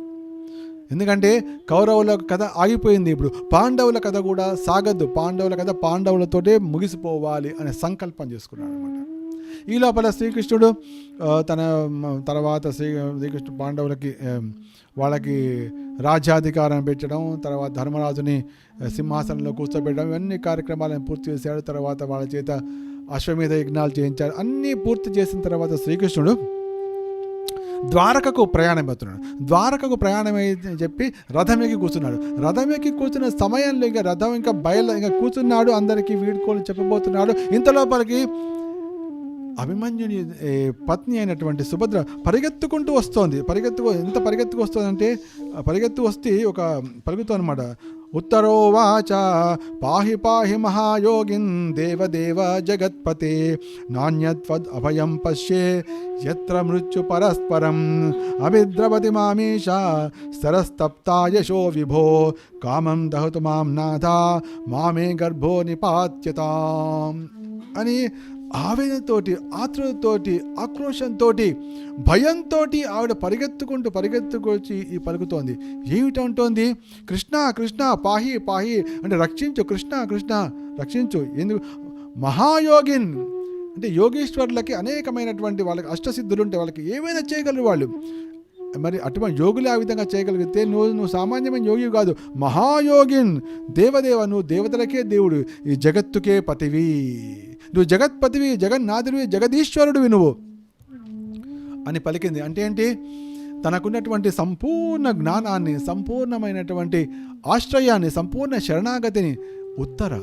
ఎందుకంటే కౌరవుల కథ ఆగిపోయింది, ఇప్పుడు పాండవుల కథ కూడా సాగద్దు. పాండవుల కథ పాండవులతోటే ముగిసిపోవాలి అనే సంకల్పం చేసుకున్నాడు అనమాట. ఈ లోపల శ్రీకృష్ణుడు తర్వాత శ్రీకృష్ణుడు పాండవులకి వాళ్ళకి రాజ్యాధికారం పెట్టడం, తర్వాత ధర్మరాజుని సింహాసనంలో కూర్చోబెట్టడం, ఇవన్నీ కార్యక్రమాలను పూర్తి చేశాడు. తర్వాత వాళ్ళ చేత అశ్వమేధ యజ్ఞాలు చేయించాడు. అన్నీ పూర్తి చేసిన తర్వాత శ్రీకృష్ణుడు ద్వారకకు ప్రయాణం అవుతున్నాడు. ద్వారకకు ప్రయాణం అని చెప్పి రథం ఎక్కి కూర్చున్నాడు. రథం ఎక్కి కూర్చున్న సమయంలో ఇంకా రథం ఇంకా కూర్చున్నాడు, అందరికీ వీడ్కోలు చెప్పబోతున్నాడు. ఇంతలోపలికి అభిమన్యుని పత్ని అయినటువంటి సుభద్ర పరిగెత్తుకుంటూ వస్తోంది. ఎంత పరిగెత్తుకు వస్తుందంటే, పరిగెత్తు వస్తే ఒక పలుకుతో అనమాట, ఉత్తరోవాచ పాహి పాహి మహాయోగిన్ దేవదేవ జగత్పతే నాణ్యత్వద్ అభయం పశ్యే యత్ర మృత్యు పరస్పరం అభిద్రవతి మామీష సరస్తప్తా యశో విభో కామం దహతు మాం నాథ మామే గర్భో నిపాత్యతాం అని ఆవేదనతోటి, ఆతృతతోటి, ఆక్రోశంతో, భయంతో ఆవిడ పరిగెత్తుకొచ్చి ఈ పలుకుతోంది. ఏమిటంటోంది? కృష్ణ కృష్ణ పాహి పాహి అంటే రక్షించు, కృష్ణ కృష్ణ రక్షించు. ఎందుకు? మహాయోగిన్ అంటే యోగేశ్వరులకి అనేకమైనటువంటి వాళ్ళకి అష్టసిద్ధులు ఉంటే వాళ్ళకి ఏమైనా చేయగలరు వాళ్ళు. మరి అటువంటి యోగులు ఆ విధంగా చేయగలిగితే నువ్వు సామాన్యమైన యోగి కాదు, మహాయోగిన్, దేవదేవ, నువ్వు దేవతలకే దేవుడు, ఈ జగత్తుకే పతివి, నువ్వు జగత్పతివి, జగన్నాథుడివి, జగదీశ్వరుడివి నువ్వు అని పలికింది. అంటే ఏంటి? తనకున్నటువంటి సంపూర్ణ జ్ఞానాన్ని, సంపూర్ణమైనటువంటి ఆశ్రయాన్ని, సంపూర్ణ శరణాగతిని ఉత్తర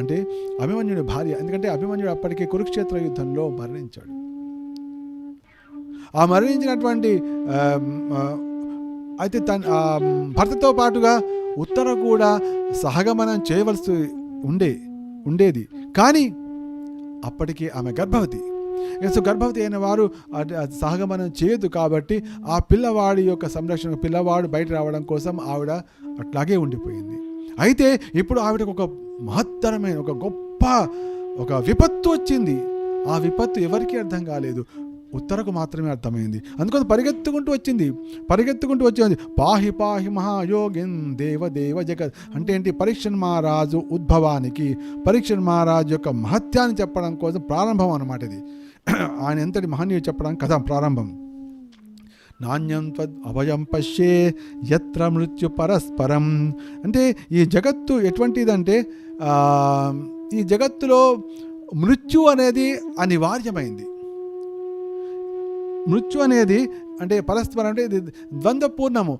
అంటే అభిమన్యుడి భార్య. ఎందుకంటే అభిమన్యుడు అప్పటికే కురుక్షేత్ర యుద్ధంలో మరణించాడు. ఆ మరణించినటువంటి అయితే భర్తతో పాటుగా ఉత్తర కూడా సహగమనం చేయవలసి ఉండేది. కానీ అప్పటికి ఆమె గర్భవతి. సో గర్భవతి అయిన వారు సహగమనం చేయదు. కాబట్టి ఆ పిల్లవాడి యొక్క సంరక్షణ, పిల్లవాడు బయట రావడం కోసం ఆవిడ అట్లాగే ఉండిపోయింది. అయితే ఇప్పుడు ఆవిడకు ఒక మహత్తరమైన ఒక గొప్ప ఒక విపత్తు వచ్చింది. ఆ విపత్తు ఎవరికీ అర్థం కాలేదు, ఉత్తరకు మాత్రమే అర్థమైంది. అందుకని పరిగెత్తుకుంటూ వచ్చింది. పాహి పాహి మహాయోగిన్ దేవదేవ జగత్ అంటే ఏంటి? పరీక్షణ్ మహారాజు ఉద్భవానికి, పరీక్షణ్ మహారాజు యొక్క మహత్యాన్ని చెప్పడం కోసం ప్రారంభం అన్నమాట ఇది. ఆయన ఎంతటి మహనీయుడు చెప్పడానికి కథ ప్రారంభం. నాణ్యం త్వద్ అభయం పశ్యే యత్ర మృత్యు పరస్పరం అంటే ఈ జగత్తు ఎటువంటిదంటే ఈ జగత్తులో మృత్యు అనేది అనివార్యమైంది. మృత్యు అనేది అంటే పరస్పరం అంటే ఇది ద్వంద్వపూర్ణము.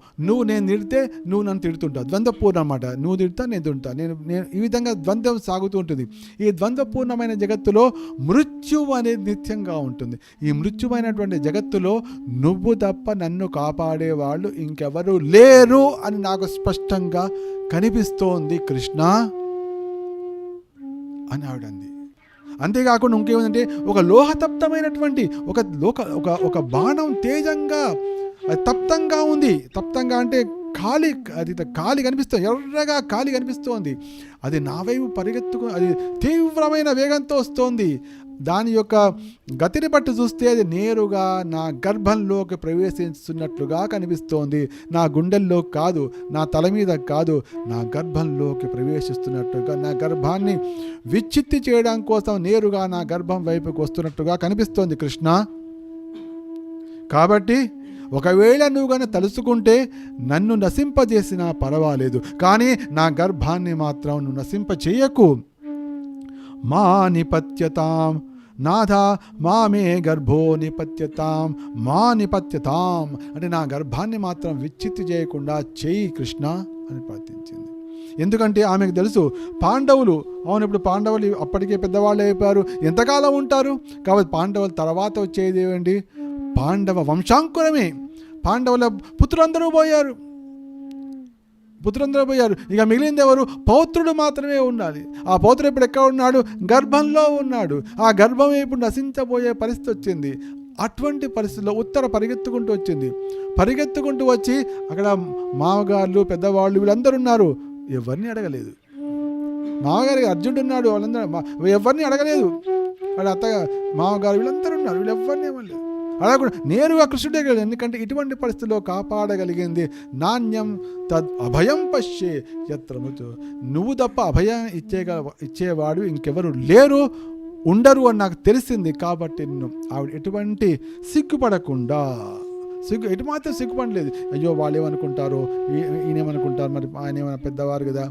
నేను తిడితే నువ్వు నన్ను తిడుతుంటావు, ద్వంద్వపూర్ణం అన్నమాట. నువ్వు తిడతా నేను తింటా, నేను ఈ విధంగా ద్వంద్వం సాగుతూ ఉంటుంది. ఈ ద్వంద్వపూర్ణమైన జగత్తులో మృత్యువు అనేది నిత్యంగా ఉంటుంది. ఈ మృత్యుమైనటువంటి జగత్తులో నువ్వు తప్ప నన్ను కాపాడేవాళ్ళు ఇంకెవరు లేరు అని నాకు స్పష్టంగా కనిపిస్తోంది కృష్ణ అని ఆవిడంది. అంతేకాకుండా ఇంకేముందంటే ఒక లోహతప్తమైనటువంటి ఒక బాణం తేజంగా తప్తంగా ఉంది. తప్తంగా అంటే కాలి కనిపిస్తుంది, ఎర్రగా కాలి కనిపిస్తోంది. అది నా వైపు అది తీవ్రమైన వేగంతో వస్తోంది. దాని యొక్క గతిని బట్టి చూస్తే అది నేరుగా నా గర్భంలోకి ప్రవేశిస్తున్నట్లుగా కనిపిస్తోంది. నా గుండెల్లో కాదు, నా తల మీద కాదు, నా గర్భంలోకి ప్రవేశిస్తున్నట్టుగా, నా గర్భాన్ని విచ్ఛిత్తి చేయడం కోసం నేరుగా నా గర్భం వైపుకి వస్తున్నట్టుగా కనిపిస్తోంది కృష్ణ. కాబట్టి ఒకవేళ నువ్వు కానీ తలుసుకుంటే నన్ను నశింపజేసినా పర్వాలేదు, కానీ నా గర్భాన్ని మాత్రం నువ్వు నశింపచేయకు. మా నిపత్యతాం నాథా మామే గర్భో నిపత్యతాం మా నిపత్యతాం అంటే నా గర్భాన్ని మాత్రం విచ్ఛిత్తి చేయకుండా చేయి కృష్ణ అని ప్రార్థించింది. ఎందుకంటే ఆమెకు తెలుసు పాండవులు, అవును ఇప్పుడు పాండవులు అప్పటికే పెద్దవాళ్ళు అయిపోయారు, ఎంతకాలం ఉంటారు? కాబట్టి పాండవుల తర్వాత వచ్చేది ఏమండి? పాండవ వంశాంకురమే. పాండవుల పుత్రులందరూ పోయారు. ఇక మిగిలింది ఎవరు? పౌత్రుడు మాత్రమే ఉండాలి. ఆ పౌత్రుడు ఇప్పుడు ఎక్కడ ఉన్నాడు? గర్భంలో ఉన్నాడు. ఆ గర్భం ఇప్పుడు నశించబోయే పరిస్థితి వచ్చింది. అటువంటి పరిస్థితుల్లో ఉత్తర పరిగెత్తుకుంటూ వచ్చి అక్కడ మామగారులు పెద్దవాళ్ళు వీళ్ళందరూ ఉన్నారు. ఎవరిని అడగలేదు. మామగారి అర్జునుడు ఉన్నాడు, వాళ్ళందరూ ఎవరిని అడగలేదు. వాళ్ళ అత్తగా మామగారు వీళ్ళందరూ ఉన్నారు, వీళ్ళు ఎవరిని ఇవ్వలేదు. అలా కూడా నేరుగా కృష్ణుడే కదా. ఎందుకంటే ఇటువంటి పరిస్థితుల్లో కాపాడగలిగింది. నాణ్యం తద్ అభయం పశ్యే యత్ర మృత్యు నువ్వు తప్ప అభయం ఇచ్చేవాడు ఇంకెవరు లేరు, ఉండరు అని నాకు తెలిసింది. కాబట్టి ఆవిడ ఎటువంటి సిగ్గుపడకుండా ఎటు మాత్రం సిగ్గుపడలేదు. అయ్యో వాళ్ళు ఏమనుకుంటారో, ఈయనేమనుకుంటారు, మరి ఆయన ఏమైనా పెద్దవారు కదా,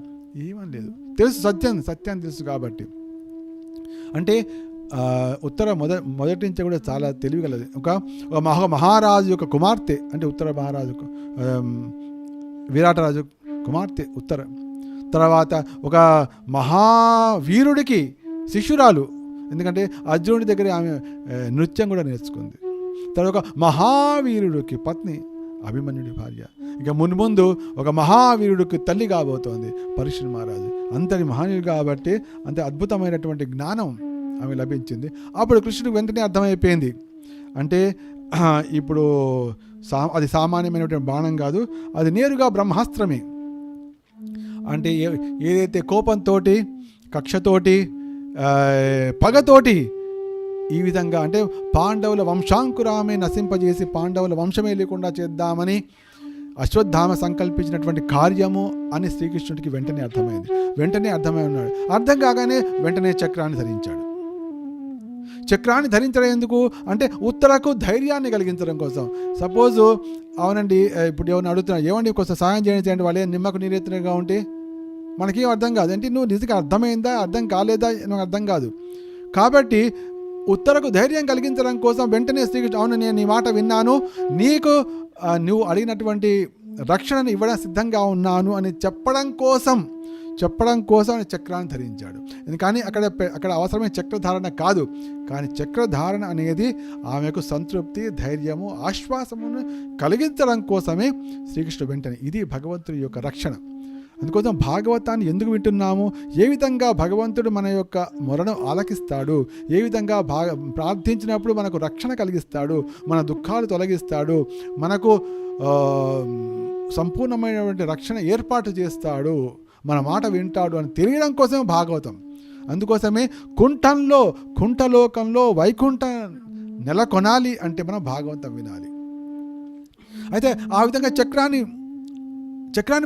ఏమని లేదు. తెలుసు, సత్యాన్ని తెలుసు. కాబట్టి అంటే ఉత్తర మొదటి నుంచి కూడా చాలా తెలివిగలది. ఒక మహారాజు యొక్క కుమార్తె, అంటే ఉత్తర మహారాజు విరాటరాజు కుమార్తె ఉత్తర. తర్వాత ఒక మహావీరుడికి శిష్యురాలు, ఎందుకంటే అర్జునుడి దగ్గర ఆమె నృత్యం కూడా నేర్చుకుంది. తర్వాత ఒక మహావీరుడికి పత్ని, అభిమన్యుడి భార్య. ఇక మున్ముందు ఒక మహావీరుడికి తల్లి కాబోతోంది పరీక్షణ్ మహారాజు. అంతటి మహనీయుడు కాబట్టి అంత అద్భుతమైనటువంటి జ్ఞానం ఆమె లభించింది. అప్పుడు కృష్ణుడికి వెంటనే అర్థమైపోయింది. అంటే ఇప్పుడు అది సామాన్యమైనటువంటి బాణం కాదు, అది నేరుగా బ్రహ్మాస్త్రమే. అంటే ఏదైతే కోపంతో, కక్షతోటి, పగతోటి ఈ విధంగా అంటే పాండవుల వంశాంకురామే నశింపజేసి పాండవుల వంశమే లేకుండా చేద్దామని అశ్వత్థామ సంకల్పించినటువంటి కార్యము అని శ్రీకృష్ణుడికి వెంటనే అర్థమై ఉన్నాడు. అర్థం కాగానే వెంటనే చక్రాన్ని ధరించాడు. చక్రాన్ని ధరించడం ఎందుకు అంటే ఉత్తరకు ధైర్యాన్ని కలిగించడం కోసం. సపోజు అవునండి, ఇప్పుడు ఎవరిని అడుగుతున్నా, ఏమండి కొంచెం సహాయం చేయండి, వాళ్ళు నిమ్మకు నీరెత్తునగా ఉంటే మనకేం అర్థం కాదు. అంటే నువ్వు నిజంగా అర్థమైందా, అర్థం కాలేదా, నాకు అర్థం కాదు. కాబట్టి ఉత్తరకు ధైర్యం కలిగించడం కోసం వెంటనే శ్రీకృష్ణ, అవును నేను నీ మాట విన్నాను, నీకు నువ్వు అడిగినటువంటి రక్షణను ఇవ్వడం సిద్ధంగా ఉన్నాను అని చెప్పడం కోసం చక్రాన్ని ధరించాడు. కానీ అక్కడ అవసరమైన చక్రధారణ కాదు, కానీ చక్రధారణ అనేది ఆమెకు సంతృప్తి, ధైర్యము, ఆశ్వాసమును కలిగించడం కోసమే శ్రీకృష్ణుడు వెంటనే. ఇది భగవంతుడి యొక్క రక్షణ. అందుకోసం భాగవతాన్ని ఎందుకు వింటున్నాము, ఏ విధంగా భగవంతుడు మన యొక్క మొరను ఆలకిస్తాడు, ఏ విధంగా ప్రార్థించినప్పుడు మనకు రక్షణ కలిగిస్తాడు, మన దుఃఖాలు తొలగిస్తాడు, మనకు సంపూర్ణమైనటువంటి రక్షణ ఏర్పాటు చేస్తాడు మన మాట వింటాడు అని తెలియడం కోసమే భాగవతం. అందుకోసమే కుంఠలోకంలో వైకుంఠ నెలకొనాలి అంటే మనం భాగవతం వినాలి. అయితే ఆ విధంగా చక్రాన్ని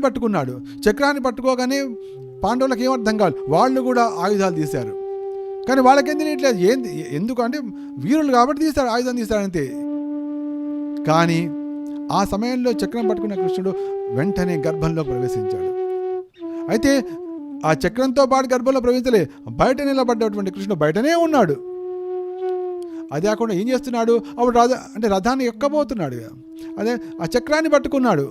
పట్టుకున్నాడు. చక్రాన్ని పట్టుకోగానే పాండవులకు ఏం అర్థం కాదు, వాళ్ళు కూడా ఆయుధాలు తీశారు. కానీ వాళ్ళకేం తెలియట్లేదు, ఎందుకు అంటే వీరులు కాబట్టి తీశారు, ఆయుధం తీశారు అంతే. కానీ ఆ సమయంలో చక్రం పట్టుకున్న కృష్ణుడు వెంటనే గర్భంలో ప్రవేశించాడు. అయితే ఆ చక్రంతో పాటు గర్భంలో ప్రవేశించలే, బయట నిలబడ్డటువంటి కృష్ణుడు బయటనే ఉన్నాడు. అది కాకుండా ఏం చేస్తున్నాడు, అప్పుడు రథాన్ని ఎక్కబోతున్నాడు. అదే ఆ చక్రాన్ని పట్టుకున్నాడు,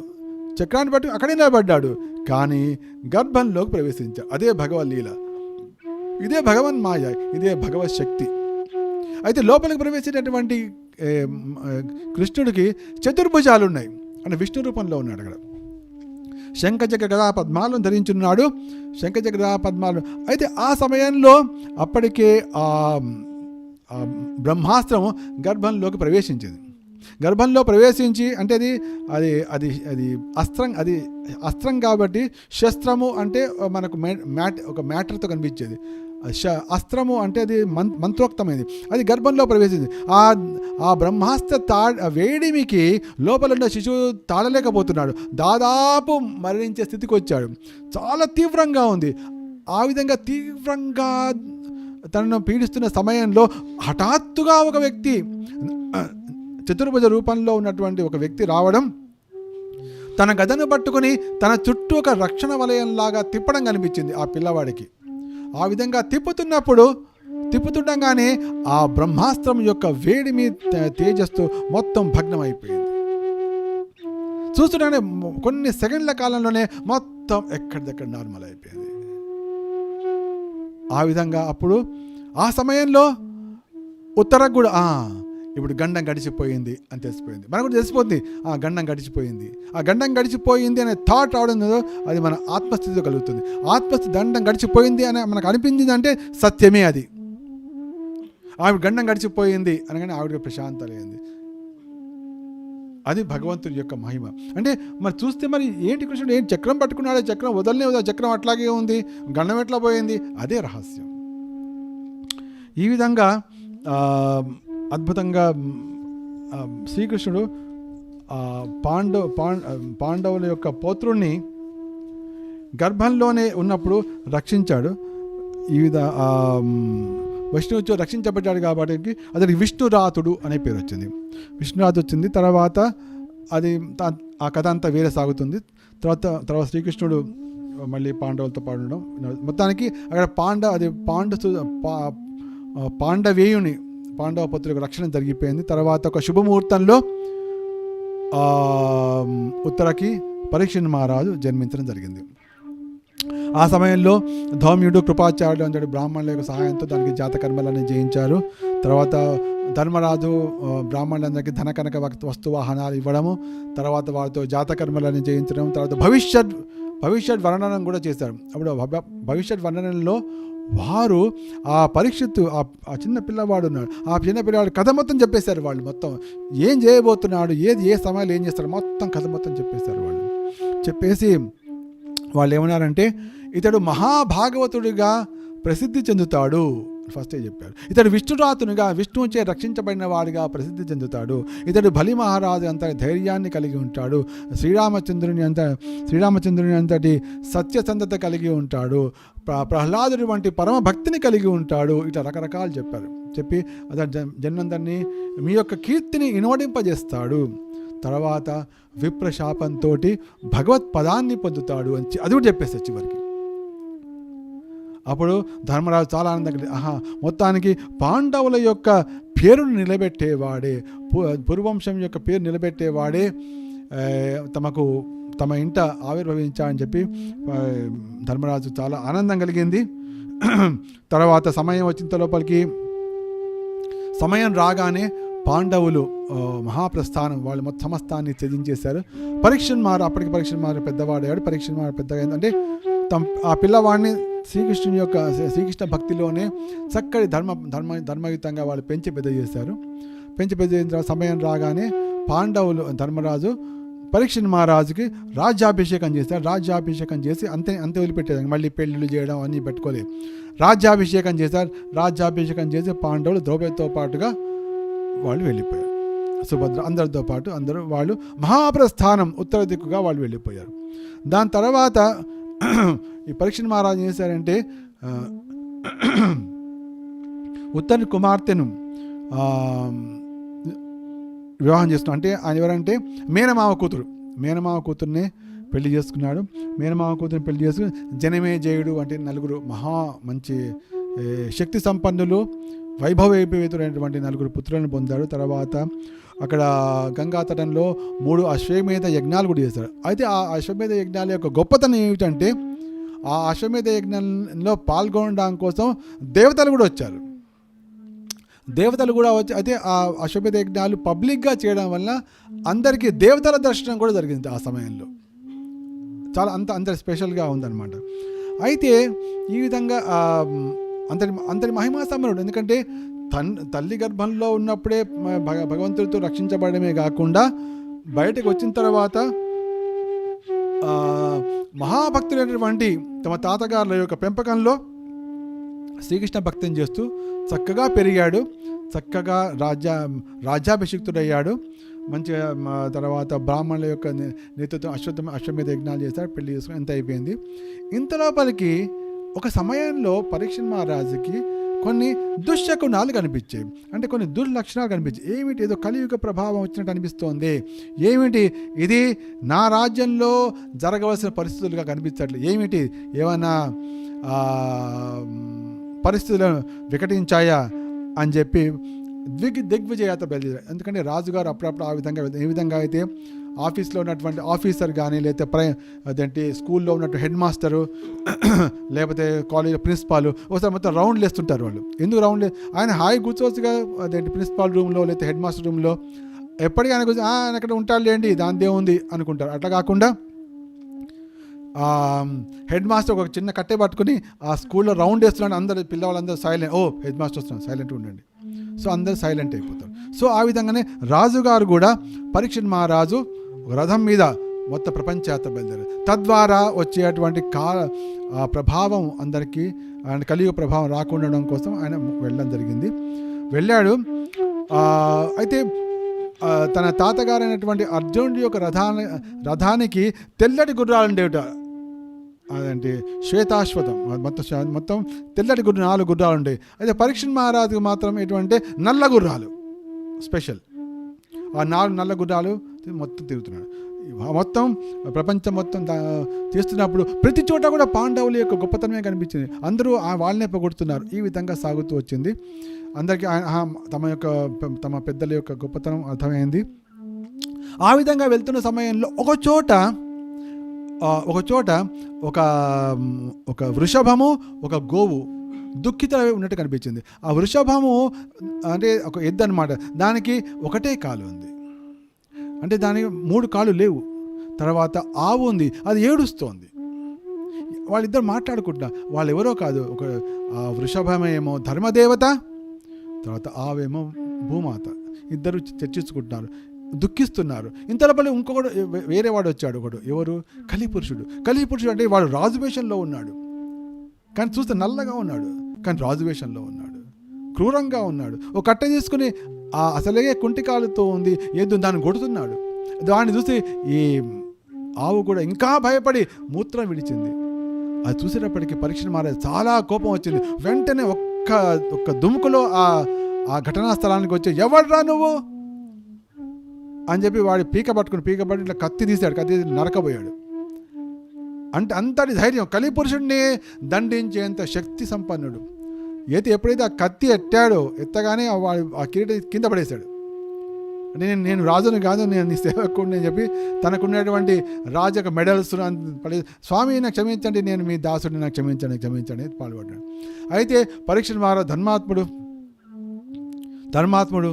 అక్కడే నిలబడ్డాడు. కానీ గర్భంలోకి ప్రవేశించాడు. అదే భగవద్లీల, ఇదే భగవన్ మాయ, ఇదే భగవత్ శక్తి. అయితే లోపలికి ప్రవేశించినటువంటి కృష్ణుడికి చతుర్భుజాలు ఉన్నాయి, అంటే విష్ణు రూపంలో ఉన్నాడు. అక్కడ శంఖచక్ర గదా పద్మాలను ధరించున్నాడు. శంఖచక్ర గదా పద్మాలు. అయితే ఆ సమయంలో అప్పటికే ఆ బ్రహ్మాస్త్రము గర్భంలోకి ప్రవేశించింది. గర్భంలో ప్రవేశించి అంటే అది అస్త్రం కాబట్టి, శస్త్రము అంటే మనకు ఒక మ్యాటర్తో కనిపించేది, అస్త్రము అంటే అది మంత్రోక్తమైనది. అది గర్భంలో ప్రవేశించింది. ఆ బ్రహ్మాస్త్ర వేడిమికి లోపల ఉన్న శిశువు తాళలేకపోతున్నాడు, దాదాపు మరణించే స్థితికి వచ్చాడు. చాలా తీవ్రంగా ఉంది. ఆ విధంగా తీవ్రంగా తనను పీడిస్తున్న సమయంలో హఠాత్తుగా ఒక వ్యక్తి, చతుర్భుజ రూపంలో ఉన్నటువంటి ఒక వ్యక్తి రావడం, తన గదను పట్టుకుని తన చుట్టూ ఒక రక్షణ వలయంలాగా తిప్పడం కనిపించింది ఆ పిల్లవాడికి. ఆ విధంగా తిప్పుతుండగానే ఆ బ్రహ్మాస్త్రం యొక్క వేడిమి తేజస్సు మొత్తం భగ్నమైపోయింది. చూస్తుండగానే కొన్ని సెకండ్ల కాలంలోనే మొత్తం ఎక్కడిదక్కడ నార్మల్ అయిపోయింది. ఆ విధంగా అప్పుడు ఆ సమయంలో ఉత్తరకు కూడా ఇప్పుడు గండం గడిచిపోయింది అని తెలిసిపోయింది. మనకు కూడా తెలిసిపోతుంది గండం గడిచిపోయింది. ఆ గండం గడిచిపోయింది అనే థాట్ రావడం అది మన ఆత్మస్థితిలో కలుగుతుంది. ఆత్మస్థితి గండం గడిచిపోయింది అని మనకు అనిపించింది అంటే సత్యమే అది. ఆవిడ గండం గడిచిపోయింది అనగానే ఆవిడకి ప్రశాంతమైంది. అది భగవంతుడి యొక్క మహిమ. అంటే మరి చూస్తే మరి ఏంటి కృష్ణుడు ఏంటి చక్రం పట్టుకున్నాడు, చక్రం వదలనే చక్రం అట్లాగే ఉంది, గండం ఎట్లా పోయింది, అదే రహస్యం. ఈ విధంగా అద్భుతంగా శ్రీకృష్ణుడు పాండవుల యొక్క పౌత్రుణ్ణి గర్భంలోనే ఉన్నప్పుడు రక్షించాడు. ఈ విధ విష్ణువు రక్షించబడ్డాడు కాబట్టి అతనికి విష్ణురాతుడు అనే పేరు వచ్చింది. విష్ణురాతు వచ్చింది. తర్వాత ఆ కథ అంతా వేరే సాగుతుంది. తర్వాత శ్రీకృష్ణుడు మళ్ళీ పాండవులతో పాడడం, మొత్తానికి అక్కడ పాండవేయుని పాండవ పుత్రులకు రక్షణ జరిగిపోయింది. తర్వాత ఒక శుభముహూర్తంలో ఉత్తరకి పరీక్షణ్ మహారాజు జన్మించడం జరిగింది. ఆ సమయంలో ధౌమ్యుడు, కృపాచార్యుడు అంటే బ్రాహ్మణుల యొక్క సహాయంతో దానికి జాతకర్మలన్నీ జయించారు. తర్వాత ధర్మరాజు బ్రాహ్మణులందరికీ ధన కనక వస్తువాహనాలు ఇవ్వడము, తర్వాత వారితో జాతకర్మలన్నీ జయించడం, తర్వాత భవిష్యత్ వర్ణనం కూడా చేశారు. అప్పుడు భవిష్యత్ వర్ణనంలో వారు ఆ పరీక్షిత్తు ఆ చిన్న పిల్లవాడు ఉన్నాడు, ఆ చిన్న పిల్లవాడు కథ మొత్తం చెప్పేశారు. వాళ్ళు మొత్తం ఏం చేయబోతున్నాడు, ఏ సమయంలో ఏం చేస్తాడు, మొత్తం కథ మొత్తం చెప్పేశారు. వాళ్ళు చెప్పేసి వాళ్ళు ఏమన్నారంటే ఇతడు మహాభాగవతుడిగా ప్రసిద్ధి చెందుతాడు. ఫస్టే చెప్పారు. ఇతడు విష్ణురాతునిగా, విష్ణువుచే రక్షించబడిన వాడిగా ప్రసిద్ధి చెందుతాడు. ఇతడు బలి మహారాజు అంత ధైర్యాన్ని కలిగి ఉంటాడు. శ్రీరామచంద్రుని అంతటి సత్యసంధత కలిగి ఉంటాడు. ప్రహ్లాదుడి వంటి పరమ భక్తిని కలిగి ఉంటాడు. ఇట్లా రకరకాలు చెప్పారు. చెప్పి అతను జన్మందరినీ మీ యొక్క కీర్తిని ఇనువడింపజేస్తాడు. తర్వాత విప్రశాపంతో భగవత్ పదాన్ని పొందుతాడు అని అది కూడా చెప్పేస్తారు చివరికి. అప్పుడు ధర్మరాజు చాలా ఆనందంగా, మొత్తానికి పాండవుల యొక్క పేరును నిలబెట్టేవాడే, పురువంశం యొక్క పేరు నిలబెట్టేవాడే తమ ఇంట ఆవిర్భవించాలని చెప్పి ధర్మరాజు చాలా ఆనందం కలిగింది. తర్వాత సమయం వచ్చిన లోపలికి సమయం రాగానే పాండవులు మహాప్రస్థానం వాళ్ళు మొత్తం సమస్తాన్ని త్యజించేశారు. పరీక్షణ్ మహారాజు పెద్దవాడాడు. పరీక్షణ్ మహారాజు పెద్దగా ఏంటంటే ఆ పిల్లవాడిని శ్రీకృష్ణ భక్తిలోనే చక్కటి ధర్మయుతంగా వాళ్ళు పెంచి పెద్ద చేశారు. పెద్ద చేసిన తర్వాత సమయం రాగానే పాండవులు ధర్మరాజు పరీక్షిత్ మహారాజుకి రాజ్యాభిషేకం చేశారు. రాజ్యాభిషేకం చేసి అంతే వదిలిపెట్టేదాన్ని, మళ్ళీ పెళ్ళిళ్ళు చేయడం అన్నీ పెట్టుకోలేదు. రాజ్యాభిషేకం చేశారు. రాజ్యాభిషేకం చేసి పాండవులు ద్రౌపదితో పాటుగా వాళ్ళు వెళ్ళిపోయారు. సుభద్ర అందరితో పాటు అందరూ వాళ్ళు మహాప్రస్థానం ఉత్తర దిక్కుగా వాళ్ళు వెళ్ళిపోయారు. దాని తర్వాత ఈ పరీక్షిత్ మహారాజు ఏం చేశారంటే ఉత్తర కుమార్తెను వివాహం చేసుకున్నాడు. అంటే ఆయన ఎవరంటే మేనమామ కూతుర్ని పెళ్లి చేసుకున్నాడు. మేనమామ కూతురుని పెళ్లి చేసుకుని జనమేజయుడు అంటే నలుగురు మంచి శక్తి సంపన్నులు వైభవైపవేతుడైనటువంటి నలుగురు పుత్రులను పొందాడు. తర్వాత అక్కడ గంగా తటంలో 3 అశ్వమేధ యజ్ఞాలు కూడా చేశాడు. అయితే ఆ అశ్వమేధ యజ్ఞాల యొక్క గొప్పతనం ఏమిటంటే ఆ అశ్వమేధ యజ్ఞంలో పాల్గొనడం కోసం దేవతలు కూడా వచ్చారు. అయితే ఆ అశ్వమేధ యజ్ఞాలు పబ్లిక్గా చేయడం వల్ల అందరికీ దేవతల దర్శనం కూడా జరిగింది ఆ సమయంలో. చాలా అంత స్పెషల్గా ఉందన్నమాట. అయితే ఈ విధంగా అంతటి మహిమా సంపన్నుడు. ఎందుకంటే తల్లి గర్భంలో ఉన్నప్పుడే భగవంతుడితో రక్షించబడమే కాకుండా బయటకు వచ్చిన తర్వాత మహాభక్తులైనటువంటి తమ తాతగారుల యొక్క పెంపకంలో శ్రీకృష్ణ భక్తిని చేస్తూ చక్కగా పెరిగాడు. చక్కగా రాజ్యాభిషిక్తుడయ్యాడు. మంచిగా తర్వాత బ్రాహ్మణుల యొక్క నేతృత్వం అశ్వమేధ యజ్ఞాలు చేశాడు. పెళ్లి చేసుకుని ఎంత అయిపోయింది. ఇంతలోపలికి ఒక సమయంలో పరీక్షిత్ మహారాజుకి కొన్ని దుశ్శకునాలు కనిపించాయి. అంటే కొన్ని దుర్లక్షణాలు కనిపించాయి. ఏమిటి, ఏదో కలియుగ ప్రభావం వచ్చినట్టు అనిపిస్తోంది. ఏమిటి ఇది, నా రాజ్యంలో జరగవలసిన పరిస్థితులుగా కనిపించట్లేదు. ఏమిటి, ఏమైనా పరిస్థితులను వికటించాయా అని చెప్పి దిగ్విజయాత్ర బయలుదేరారు. ఎందుకంటే రాజుగారు అప్పుడప్పుడు ఆ విధంగా ఏ విధంగా అయితే ఆఫీస్లో ఉన్నటువంటి ఆఫీసర్ కానీ లేకపోతే అదేంటి స్కూల్లో ఉన్నట్టు హెడ్ మాస్టరు లేకపోతే కాలేజ్ ప్రిన్సిపాల్ ఒకసారి మొత్తం రౌండ్లు వేస్తుంటారు. వాళ్ళు ఎందుకు రౌండ్ ఆయన హాయి కూర్చోవచ్చుగా అదేంటి ప్రిన్సిపాల్ రూమ్లో లేకపోతే హెడ్ మాస్టర్ రూమ్లో. ఎప్పటికీ ఆయన కూర్చొని ఆయన అక్కడ ఉంటాడు లేండి దాని ఏముంది అనుకుంటారు. అట్లా కాకుండా హెడ్ మాస్టర్ ఒక చిన్న కట్టె పట్టుకుని ఆ స్కూల్లో రౌండ్ వేస్తున్నాడు. అందరు పిల్లవాళ్ళందరూ సైలెంట్, హెడ్ మాస్టర్ వస్తున్నాడు, సైలెంట్గా ఉండండి. సో అందరూ సైలెంట్ అయిపోతారు. సో ఆ విధంగానే రాజుగారు కూడా పరీక్షిత్ మహారాజు రథం మీద మొత్తం ప్రపంచయాత్ర బయలుదేరారు. తద్వారా వచ్చేటువంటి ప్రభావం అందరికీ ఆయన కలియుగ ప్రభావం రాకుండా ఉండడం కోసం ఆయన వెళ్ళడం జరిగింది. వెళ్ళాడు. అయితే తన తాతగారైనటువంటి అర్జునుడి యొక్క రథానికి తెల్లటి గుర్రాలు ఉండేవిట. అదేంటి శ్వేతాశ్వతం మొత్తం తెల్లటి 4 గుర్రాలు ఉండేవి. అయితే పరీక్షిత్ మహారాజుకు మాత్రం ఎటువంటి నల్ల గుర్రాలు స్పెషల్. ఆ 4 నల్ల గుర్రాలు మొత్తం తిరుగుతున్నాడు. మొత్తం ప్రపంచం మొత్తం తీస్తున్నప్పుడు ప్రతి చోట కూడా పాండవుల యొక్క గొప్పతనమే కనిపించింది. అందరూ వాళ్ళనే పొగుడుతున్నారు. ఈ విధంగా సాగుతూ వచ్చింది. అందరికీ తమ పెద్దల యొక్క గొప్పతనం అర్థమైంది. ఆ విధంగా వెళ్తున్న సమయంలో ఒక చోట ఒక వృషభము ఒక గోవు దుఃఖిత ఉన్నట్టు కనిపించింది. ఆ వృషభము అంటే ఒక ఎద్దు అనమాట. దానికి ఒకటే కాలు ఉంది, అంటే దానికి 3 కాళ్ళు లేవు. తర్వాత ఆవు ఉంది, అది ఏడుస్తోంది. వాళ్ళిద్దరు మాట్లాడుకుంటున్నారు. వాళ్ళు ఎవరో కాదు, ఆ వృషభమేమో ధర్మదేవత, తర్వాత ఆవేమో భూమాత. ఇద్దరు చర్చించుకుంటున్నారు, దుఃఖిస్తున్నారు. ఇంతలోపలి ఇంకొకడు వేరే వాడు వచ్చాడు. ఎవరు, కలిపురుషుడు. అంటే వాడు రాజువేషంలో ఉన్నాడు, కానీ చూస్తే నల్లగా ఉన్నాడు, కానీ రాజువేషంలో ఉన్నాడు, క్రూరంగా ఉన్నాడు. ఒక కట్టె తీసుకుని అసలే కుంటికాలుతో ఉంది, ఏదో దాన్ని కొడుతున్నాడు. దాన్ని చూసి ఈ ఆవు కూడా ఇంకా భయపడి మూత్రం విడిచింది. అది చూసేటప్పటికి పరీక్షిత్ మహారాజు చాలా కోపం వచ్చింది. వెంటనే ఒక్క దుముకులో ఆ ఘటనా స్థలానికి వచ్చి, ఎవడ్రా నువ్వు అని చెప్పి వాడి పీక పట్టి ఇట్లా కత్తి తీశాడు. కత్తి నరకబోయాడు. అంటే అంతటి ధైర్యం, కలిపురుషుడిని దండించేంత శక్తి సంపన్నుడు. ఎప్పుడైతే ఆ కత్తి ఎత్తగానే ఆ కిరీటం కింద పడేశాడు. అంటే నేను రాజుని కాదు, నేను నీ సేవకుడిని అని చెప్పి తనకున్నటువంటి రాజక మెడల్స్ పడే, స్వామి నాకు క్షమించండి, నేను మీ దాసుడిని, నాకు క్షమించండి పాల్పడ్డాడు. అయితే పరీక్షిత్ మహారాజు ధర్మాత్ముడు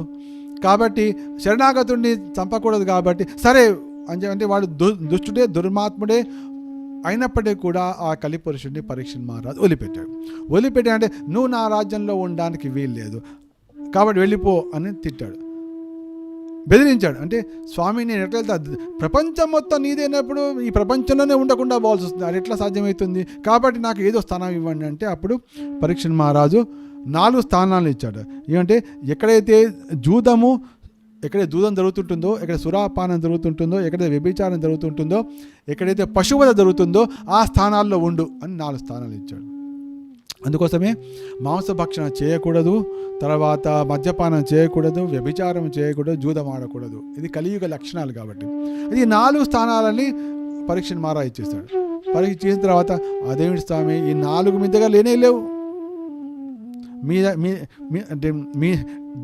కాబట్టి శరణాగతుడిని చంపకూడదు కాబట్టి సరే అంటే వాడు దుష్టుడే దుర్మాత్ముడే అయినప్పటికీ కూడా ఆ కలిపురుషుడిని పరీక్షిత్ మహారాజు వదిలిపెట్టాడు. అంటే నువ్వు నా రాజ్యంలో ఉండడానికి వీల్లేదు కాబట్టి వెళ్ళిపో అని తిట్టాడు. బెదిరించాడు. అంటే స్వామి నేను ఎట్లా వెళ్తా, ప్రపంచం మొత్తం నీదైనప్పుడు ఈ ప్రపంచంలోనే ఉండకుండా పోవాల్సి వస్తుంది, అది ఎట్లా సాధ్యమవుతుంది, కాబట్టి నాకు ఏదో స్థానం ఇవ్వండి అంటే అప్పుడు పరీక్షణ్ మహారాజు 4 స్థానాలు ఇచ్చాడు. ఏమంటే ఎక్కడైతే జూదం జరుగుతుంటుందో, ఎక్కడ సురాపానం జరుగుతుంటుందో, ఎక్కడైతే వ్యభిచారం జరుగుతుంటుందో, ఎక్కడైతే పశువధ జరుగుతుందో ఆ స్థానాల్లో ఉండు అని 4 స్థానాలు ఇచ్చాడు. అందుకోసమే మాంసభక్షణ చేయకూడదు, తర్వాత మద్యపానం చేయకూడదు, వ్యభిచారం చేయకూడదు, జూదం ఆడకూడదు. ఇది కలియుగ లక్షణాలు కాబట్టి ఇది 4 స్థానాలని పరీక్షణ్ మహారాజ్ ఇచ్చేస్తాడు. పరీక్ష చేసిన తర్వాత అదేమిటి స్వామి ఈ 4 మీదగా లేవు,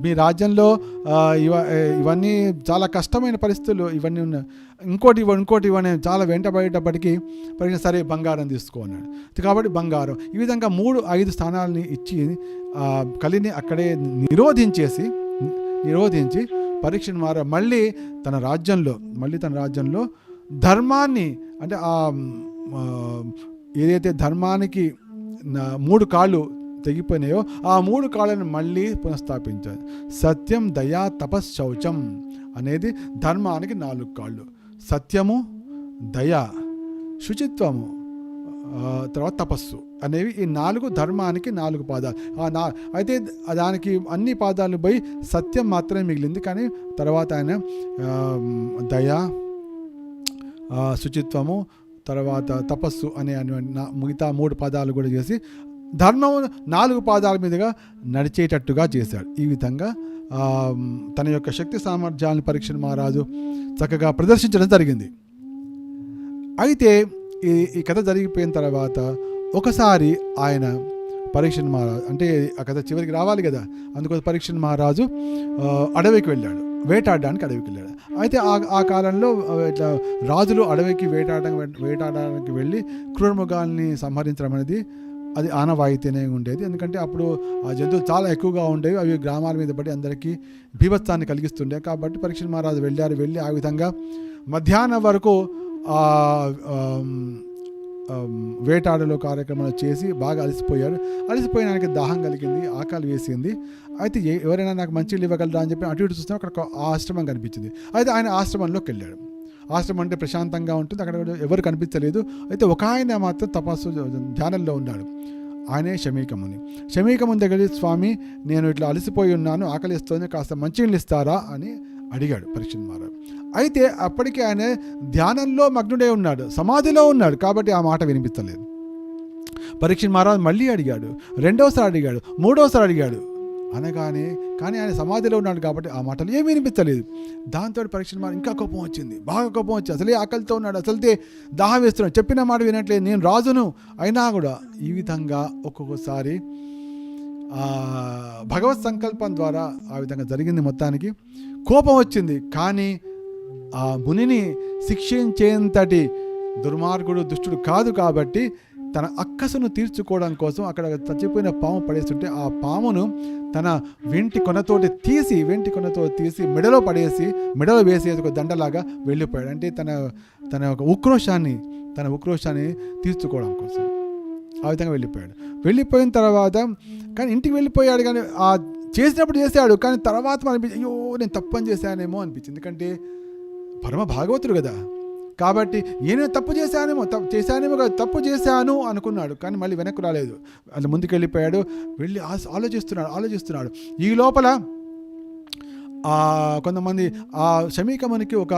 మీ రాజ్యంలో ఇవన్నీ చాలా కష్టమైన పరిస్థితులు, ఇవన్నీ ఉన్నాయి, ఇంకోటి ఇవన్నీ చాలా వెంటబడేటప్పటికీ పరీక్ష సరే బంగారం తీసుకో అన్నాడు. కాబట్టి బంగారం ఈ విధంగా 3-5 స్థానాలని ఇచ్చి కలిని అక్కడే నిరోధించి పరీక్షణ్ మహారాజ్ మళ్ళీ తన రాజ్యంలో ధర్మాన్ని, అంటే ఏదైతే ధర్మానికి 3 కాళ్ళు తెగిపోయినాయో ఆ 3 కాళ్ళను మళ్ళీ పునఃస్థాపించారు. సత్యం, దయా, తపస్, శౌచం అనేది ధర్మానికి 4 కాళ్ళు. సత్యము, దయ, శుచిత్వము, తర్వాత తపస్సు అనేవి ఈ 4 ధర్మానికి 4 పాదాలు. అయితే దానికి అన్ని పాదాలు పోయి సత్యం మాత్రమే మిగిలింది. కానీ తర్వాత ఆయన దయ, శుచిత్వము, తర్వాత తపస్సు అనే మిగతా 3 పాదాలు కూడా చేసి ధర్మం 4 పాదాల మీదుగా నడిచేటట్టుగా చేశాడు. ఈ విధంగా తన యొక్క శక్తి సామర్థ్యాలను పరీక్షణ్ మహారాజు చక్కగా ప్రదర్శించడం జరిగింది. అయితే ఈ కథ జరిగిపోయిన తర్వాత ఒకసారి ఆయన పరీక్షణ్ మహారాజు, అంటే ఆ కథ చివరికి రావాలి కదా, అందుకోసం పరీక్షణ్ మహారాజు అడవికి వెళ్ళాడు, వేటాడడానికి అడవికి వెళ్ళాడు. అయితే ఆ కాలంలో ఇట్లా రాజులు అడవికి వేటాడడానికి వెళ్ళి క్రూరమృగాల్ని సంహరించడం అనేది అది ఆనవాయితీనే ఉండేది. ఎందుకంటే అప్పుడు ఆ జంతువులు చాలా ఎక్కువగా ఉండేవి, అవి గ్రామాల మీద పడి అందరికీ బీభత్సాన్ని కలిగిస్తుండే. కాబట్టి పరీక్షణ్ మహారాజు వెళ్ళి ఆ విధంగా మధ్యాహ్నం వరకు వేటాడలో కార్యక్రమాలు చేసి బాగా అలసిపోయినానికి దాహం కలిగింది, ఆకలి వేసింది. అయితే ఎవరైనా నాకు మంచిగా ఇవ్వగలరా అని చెప్పి అటు ఇటు చూస్తే అక్కడ ఆశ్రమం కనిపించింది. అయితే ఆయన ఆశ్రమంలోకి వెళ్ళాడు. ఆశ్రమం అంటే ప్రశాంతంగా ఉంటుంది, అక్కడ ఎవరు కనిపించలేదు. అయితే ఒక ఆయన మాత్రం తపస్సు ధ్యానంలో ఉన్నాడు, ఆయనే శమీకముని దగ్గర స్వామి నేను ఇట్లా అలసిపోయి ఉన్నాను, ఆకలిస్తోంది, కాస్త మంచినీళ్ళు ఇస్తారా అని అడిగాడు పరీక్షణ్ మహారాజ్. అయితే అప్పటికే ఆయన ధ్యానంలో మగ్నుడై ఉన్నాడు, సమాధిలో ఉన్నాడు, కాబట్టి ఆ మాట వినిపించలేదు. పరీక్షణ్ మహారాజ్ మళ్ళీ అడిగాడు, 2వసారి అడిగాడు, 3వసారి అడిగాడు, అనగానే కానీ ఆయన సమాధిలో ఉన్నాడు కాబట్టి ఆ మాటలు ఏమీ వినిపించలేదు. దాంతో పరీక్షణ్ మహారాజ్ ఇంకా కోపం వచ్చింది, బాగా కోపం వచ్చి అసలే ఆకలితో ఉన్నాడు, అసలుతే దాహం వేస్తున్నాడు, చెప్పిన మాట వినట్లేదు, నేను రాజును అయినా కూడా. ఈ విధంగా ఒక్కొక్కసారి భగవత్ సంకల్పం ద్వారా ఆ విధంగా జరిగింది. మొత్తానికి కోపం వచ్చింది, కానీ ఆ మునిని శిక్షించేంతటి దుర్మార్గుడు దుష్టుడు కాదు. కాబట్టి తన అక్కసును తీర్చుకోవడం కోసం అక్కడ చచ్చిపోయిన పాము పడేస్తుంటే ఆ పామును తన వెంటి కొనతోటి తీసి మెడలో వేసి ఒక దండలాగా వెళ్ళిపోయాడు. అంటే తన ఒక ఉక్రోషాన్ని తీర్చుకోవడం కోసం ఆ విధంగా వెళ్ళిపోయిన తర్వాత కానీ ఇంటికి వెళ్ళిపోయాడు. కానీ ఆ చేసినప్పుడు చేశాడు, కానీ తర్వాత అనిపించింది అయ్యో నేను తప్పని చేశానేమో అనిపించింది. ఎందుకంటే పరమ భాగవతుడు కదా, కాబట్టి నేను తప్పు చేశానేమో కదా, తప్పు చేశాను అనుకున్నాడు. కానీ మళ్ళీ వెనక్కు రాలేదు, అలా ముందుకు వెళ్ళిపోయాడు. వెళ్ళి ఆలోచిస్తున్నాడు. ఈ లోపల కొంతమంది ఆ శమీకమునికి ఒక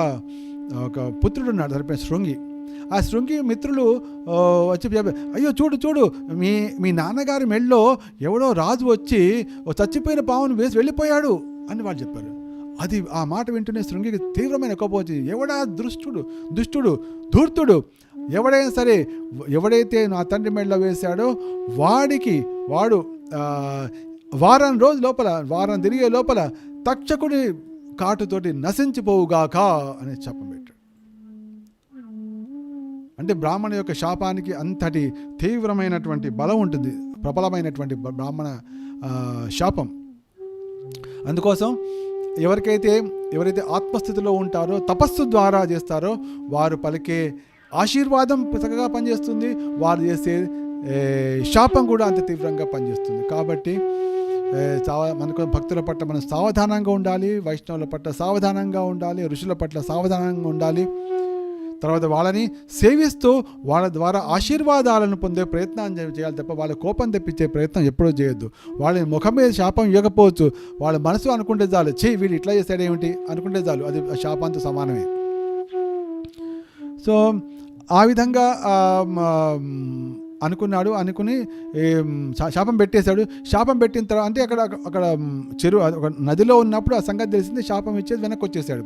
పుత్రుడు ఉన్నాడు, సరిపోయిన శృంగి. ఆ శృంగి మిత్రులు వచ్చి అయ్యో చూడు మీ నాన్నగారి మెళ్ళలో ఎవడో రాజు వచ్చి చచ్చిపోయిన పావును వేసి వెళ్ళిపోయాడు అని వాళ్ళు చెప్పారు. అది ఆ మాట వింటూనే శృంగికి తీవ్రమైన కోపం వచ్చింది. ఎవడా దుష్టుడు ధూర్తుడు ఎవడైనా సరే, ఎవడైతే నా తండ్రి మెడలో వేశాడో వాడు వారం తిరిగే లోపల తక్షకుడి కాటుతోటి నశించిపోవుగాక అని చెప్పం పెట్టాడు. అంటే బ్రాహ్మణ యొక్క శాపానికి అంతటి తీవ్రమైనటువంటి బలం ఉంటుంది, ప్రబలమైనటువంటి బ్రాహ్మణ శాపం. అందుకోసం ఎవరైతే ఆత్మస్థితిలో ఉంటారో, తపస్సు ద్వారా చేస్తారో వారు పలికే ఆశీర్వాదం చక్కగా పనిచేస్తుంది, వారు చేసే శాపం కూడా అంత తీవ్రంగా పనిచేస్తుంది. కాబట్టి మనకు భక్తుల పట్ల మనం సావధానంగా ఉండాలి, వైష్ణవుల పట్ల సావధానంగా ఉండాలి, ఋషుల పట్ల సావధానంగా ఉండాలి. తర్వాత వాళ్ళని సేవిస్తూ వాళ్ళ ద్వారా ఆశీర్వాదాలను పొందే ప్రయత్నం చేయాలి తప్ప వాళ్ళ కోపం తెప్పించే ప్రయత్నం ఎప్పుడూ చేయొద్దు. వాళ్ళని ముఖం మీద శాపం ఇవ్వకపోవచ్చు, వాళ్ళ మనసు అనుకుంటే చాలు, వీళ్ళు ఇట్లా చేస్తాడేమిటి అనుకుంటే చాలు, అది శాపంతో సమానమే. సో ఆ విధంగా అనుకుని శాపం పెట్టేశాడు. శాపం పెట్టిన తర్వాత అంటే అక్కడ చెరువు ఒక నదిలో ఉన్నప్పుడు ఆ సంగతి తెలిసింది. శాపం ఇచ్చేది వెనక్కి వచ్చేసాడు.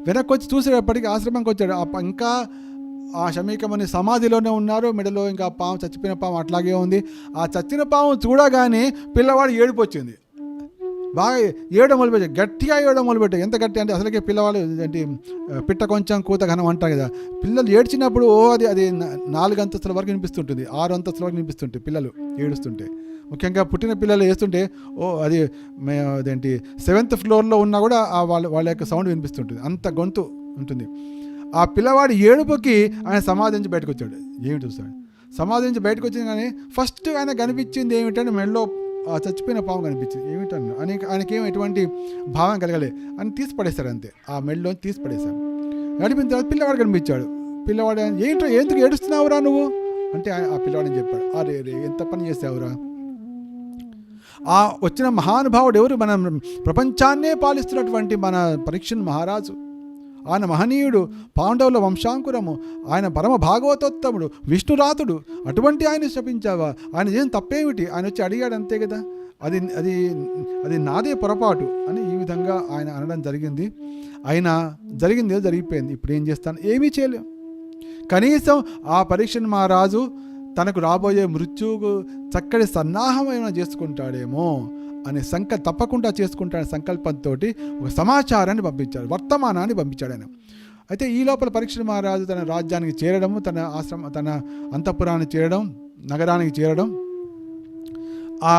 వెనక్కి వచ్చి చూసేటప్పటికి ఆశ్రమంకి వచ్చాడు. ఇంకా ఆ శమీకముని సమాధిలోనే ఉన్నారు. మెడలో ఇంకా పాము, చచ్చిపోయిన పాము అట్లాగే ఉంది. ఆ చచ్చిన పాము చూడగానే పిల్లవాడు ఏడుపు వచ్చింది. బాగా ఏడడం మొదలుపెట్టాడు, గట్టిగా ఏడడం మొదలుపెట్టాడు. ఎంత గట్టి అంటే అసలుకే పిల్లవాళ్ళు ఏంటి పిట్ట కొంచెం కూత ఘనం అంటారు కదా. పిల్లలు ఏడ్చినప్పుడు అది 4 అంతస్తుల వరకు వినిపిస్తుంటుంది, 6 అంతస్తుల వరకు వినిపిస్తుంటుంది పిల్లలు ఏడుస్తుంటే. ముఖ్యంగా పుట్టిన పిల్లలు వేస్తుంటే అదేంటి 7th ఫ్లోర్లో ఉన్నా కూడా వాళ్ళ యొక్క సౌండ్ వినిపిస్తుంటుంది, అంత గొంతు ఉంటుంది. ఆ పిల్లవాడి ఏడుపుకి ఆయన సమాధి నుంచి బయటకు వచ్చాడు. ఏమిటి చూస్తాడు, సమాధి నుంచి బయటకు వచ్చింది. కానీ ఫస్ట్ ఆయన కనిపించింది ఏమిటంటే మెడలో ఆ చచ్చిపోయిన పాము కనిపించింది. ఏమిటన్నా ఆయనకేం ఎటువంటి భావం కలగలే అని తీసి పడేశాడు అంతే. ఆ మెడలో తీసి పడేశాడు. నడిపిన తర్వాత పిల్లవాడు కనిపించాడు. పిల్లవాడు ఏంటో ఎందుకు ఏడుస్తున్నావురా నువ్వు అంటే ఆ పిల్లవాడని చెప్పాడు, అరే ఎంత పని చేసావురా. ఆ వచ్చిన మహానుభావుడు ఎవరు, మన ప్రపంచాన్నే పాలిస్తున్నటువంటి మన పరీక్షణ్ మహారాజు. ఆయన మహనీయుడు, పాండవుల వంశాంకురము, ఆయన పరమ భాగవతోత్తముడు, విష్ణురాతుడు. అటువంటి ఆయన శపించావా, ఆయన ఏం తప్పేమిటి, ఆయన వచ్చి అడిగాడు అంతే కదా, అది అది అది నాదే పొరపాటు అని ఈ విధంగా ఆయన అనడం జరిగింది. అయినా జరిగింది జరిగిపోయింది. ఇప్పుడు ఏం చేస్తాను, ఏమీ చేయలేం. కనీసం ఆ పరీక్షణ్ మహారాజు తనకు రాబోయే మృత్యువుకు చక్కటి సన్నాహమైన చేసుకుంటాడేమో అనే తప్పకుండా చేసుకుంటాడనే సంకల్పంతో ఒక సమాచారాన్ని పంపించాడు, వర్తమానాన్ని పంపించాడు ఆయన. అయితే ఈ లోపల పరీక్షణ్ మహారాజు తన రాజ్యానికి చేరడము, తన అంతఃపురానికి చేరడం, నగరానికి చేరడం, ఆ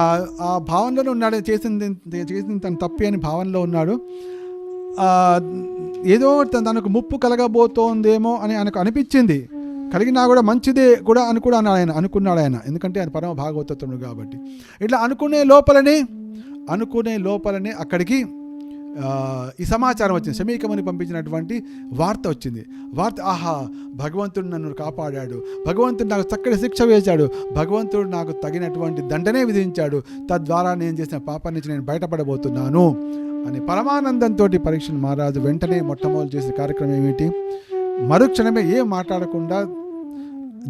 భావనలో ఉన్నాడు. చేసింది తన తప్పి అని భావనలో ఉన్నాడు. ఏదో తనకు ముప్పు కలగబోతోందేమో అని ఆయనకు అనిపించింది. కలిగినా కూడా మంచిదే కూడా అని కూడా అనుకున్నాడు ఆయన, ఎందుకంటే ఆయన పరమ భాగవతత్వముడు కాబట్టి. ఇట్లా అనుకునే లోపలనే అక్కడికి ఈ సమాచారం వచ్చింది. శమీకముని పంపించినటువంటి వార్త వచ్చింది. ఆహా, భగవంతుడు నన్ను కాపాడాడు, భగవంతుడు నాకు చక్కటి శిక్ష వేశాడు, భగవంతుడు నాకు తగినటువంటి దండనే విధించాడు, తద్వారా నేను చేసిన పాపం నుంచి నేను బయటపడబోతున్నాను అని పరమానందంతో పరీక్షణ్ మహారాజు వెంటనే మొట్టమొదటి చేసిన కార్యక్రమం ఏమిటి, మరుక్షణమే ఏం మాట్లాడకుండా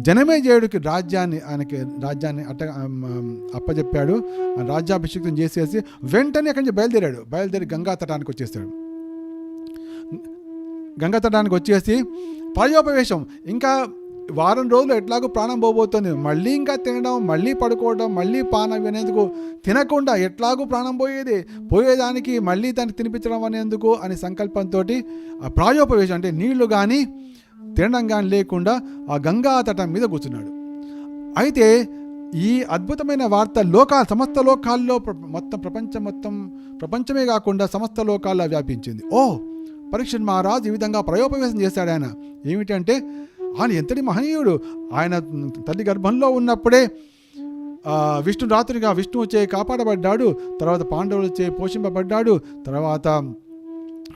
జనమేజయుడికి రాజ్యాన్ని అప్పచెప్పాడు. రాజ్యాభిషేకం చేసేసి వెంటనే అక్కడి నుంచి బయలుదేరి గంగా తటానికి వచ్చేస్తాడు. గంగా తటానికి వచ్చేసి ప్రాయోపవేశం, ఇంకా వారం రోజులు ఎట్లాగో ప్రాణం పోబోతుంది, మళ్ళీ ఇంకా తినడం, మళ్ళీ పడుకోవడం, మళ్ళీ పానం అనేందుకు, తినకుండా ఎట్లాగో ప్రాణం పోయేదానికి మళ్ళీ దానికి తినిపించడం అనేందుకు అని సంకల్పంతో ఆ ప్రాయోపవేశం అంటే నీళ్లు కానీ తినడం కానీ లేకుండా ఆ గంగా తటం మీద కూర్చున్నాడు. అయితే ఈ అద్భుతమైన వార్త సమస్త లోకాల్లో ప్రపంచమే కాకుండా సమస్త లోకాల్లో వ్యాపించింది. పరీక్షణ్ మహారాజు ఈ విధంగా ప్రయోపవేశం చేశాడు. ఆయన ఏమిటంటే ఆయన ఎంతటి మహనీయుడు, ఆయన తల్లి గర్భంలో ఉన్నప్పుడే విష్ణురాత్రిగా విష్ణువు చే కాపాడబడ్డాడు, తర్వాత పాండవులు చే పోషింపబడ్డాడు, తర్వాత